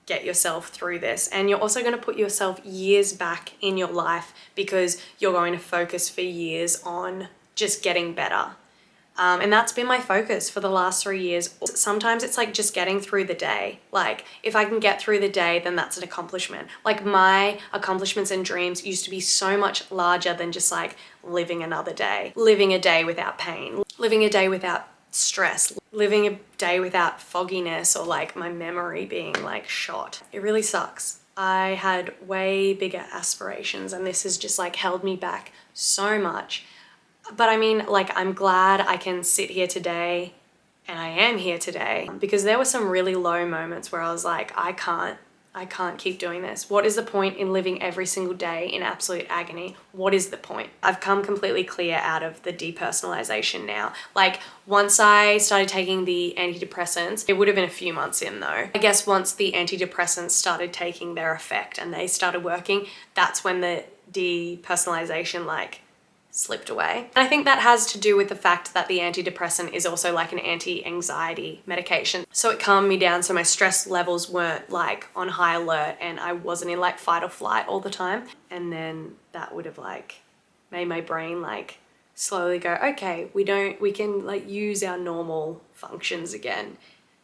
get yourself through this. And you're also going to put yourself years back in your life because you're going to focus for years on just getting better. And that's been my focus for the last 3 years. Sometimes it's like just getting through the day. Like if I can get through the day, then that's an accomplishment. Like my accomplishments and dreams used to be so much larger than just like living another day, living a day without pain, living a day without stress, living a day without fogginess or like my memory being like shot. It really sucks. I had way bigger aspirations, and this has just like held me back so much. But I mean, like, I'm glad I can sit here today, and I am here today, because there were some really low moments where I was like, I can't keep doing this. What is the point in living every single day in absolute agony? What is the point? I've come completely clear out of the depersonalization now. Like once I started taking the antidepressants, it would have been a few months in though. I guess once the antidepressants started taking their effect and they started working, that's when the depersonalization like slipped away. And I think that has to do with the fact that the antidepressant is also like an anti-anxiety medication. So it calmed me down so my stress levels weren't like on high alert and I wasn't in like fight or flight all the time. And then that would have like made my brain like slowly go, okay, we can like use our normal functions again,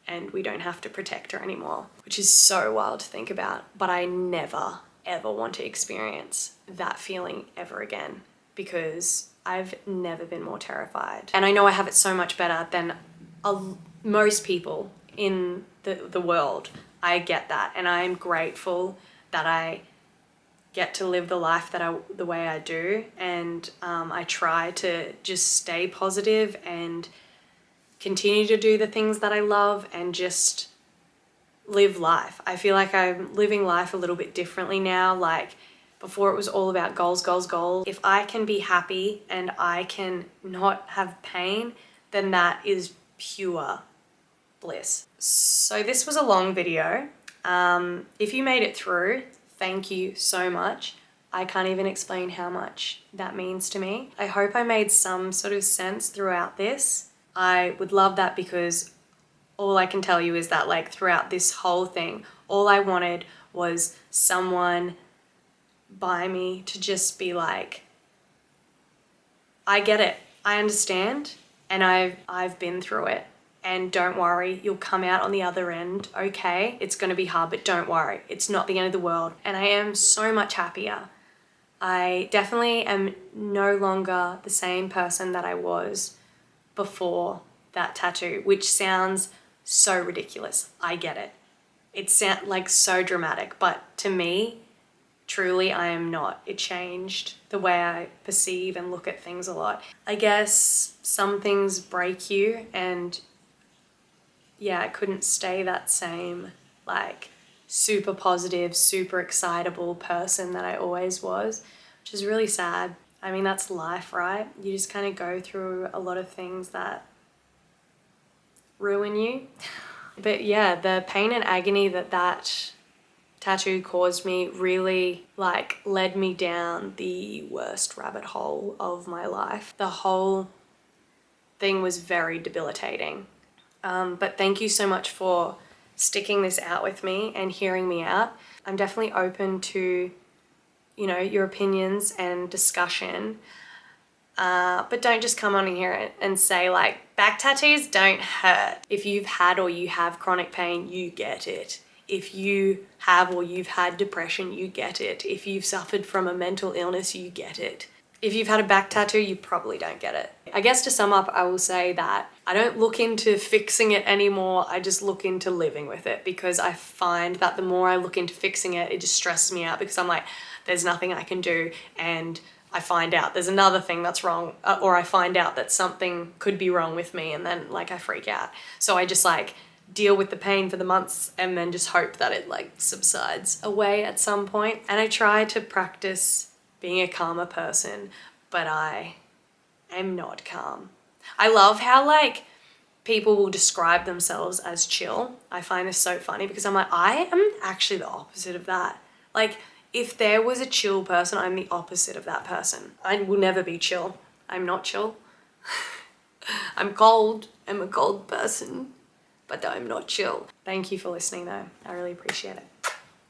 and we don't have to protect her anymore, which is so wild to think about. But I never, ever want to experience that feeling ever again, because I've never been more terrified. And I know I have it so much better than most people in the world. I get that, and I am grateful that I get to live the life the way I do, and I try to just stay positive and continue to do the things that I love and just live life. I feel like I'm living life a little bit differently now. Like before it was all about goals, goals, goals. If I can be happy and I can not have pain, then that is pure bliss. So this was a long video. If you made it through, thank you so much. I can't even explain how much that means to me. I hope I made some sort of sense throughout this. I would love that, because all I can tell you is that like throughout this whole thing, all I wanted was someone by me to just be like, I get it, I understand, and I've been through it, and don't worry, you'll come out on the other end okay. It's going to be hard, but don't worry, it's not the end of the world. And I am so much happier. I definitely am no longer the same person that I was before that tattoo, which sounds so ridiculous. I get it. It sounds like so dramatic, but to me, truly, I am not. It changed the way I perceive and look at things a lot. I guess some things break you, and yeah, I couldn't stay that same like super positive, super excitable person that I always was, which is really sad. I mean, that's life, right? You just kind of go through a lot of things that ruin you. But yeah, the pain and agony that tattoo caused me really like led me down the worst rabbit hole of my life. The whole thing was very debilitating. But thank you so much for sticking this out with me and hearing me out. I'm definitely open to, you know, your opinions and discussion. But don't just come on here and say like, back tattoos don't hurt. If you've had or you have chronic pain, you get it. If you have or you've had depression, you get it. If you've suffered from a mental illness, you get it. If you've had a back tattoo, you probably don't get it. I guess to sum up, I will say that I don't look into fixing it anymore. I just look into living with it, because I find that the more I look into fixing it, it just stresses me out, because I'm like, there's nothing I can do. And I find out there's another thing that's wrong, or I find out that something could be wrong with me, and then like I freak out. So I just like deal with the pain for the months and then just hope that it like subsides away at some point. And I try to practice being a calmer person, but I am not calm. I love how like people will describe themselves as chill. I find this so funny, because I'm like, I am actually the opposite of that. Like, if there was a chill person, I'm the opposite of that person. I will never be chill. I'm not chill. I'm cold. I'm a cold person, but I'm not chill. Thank you for listening though. I really appreciate it.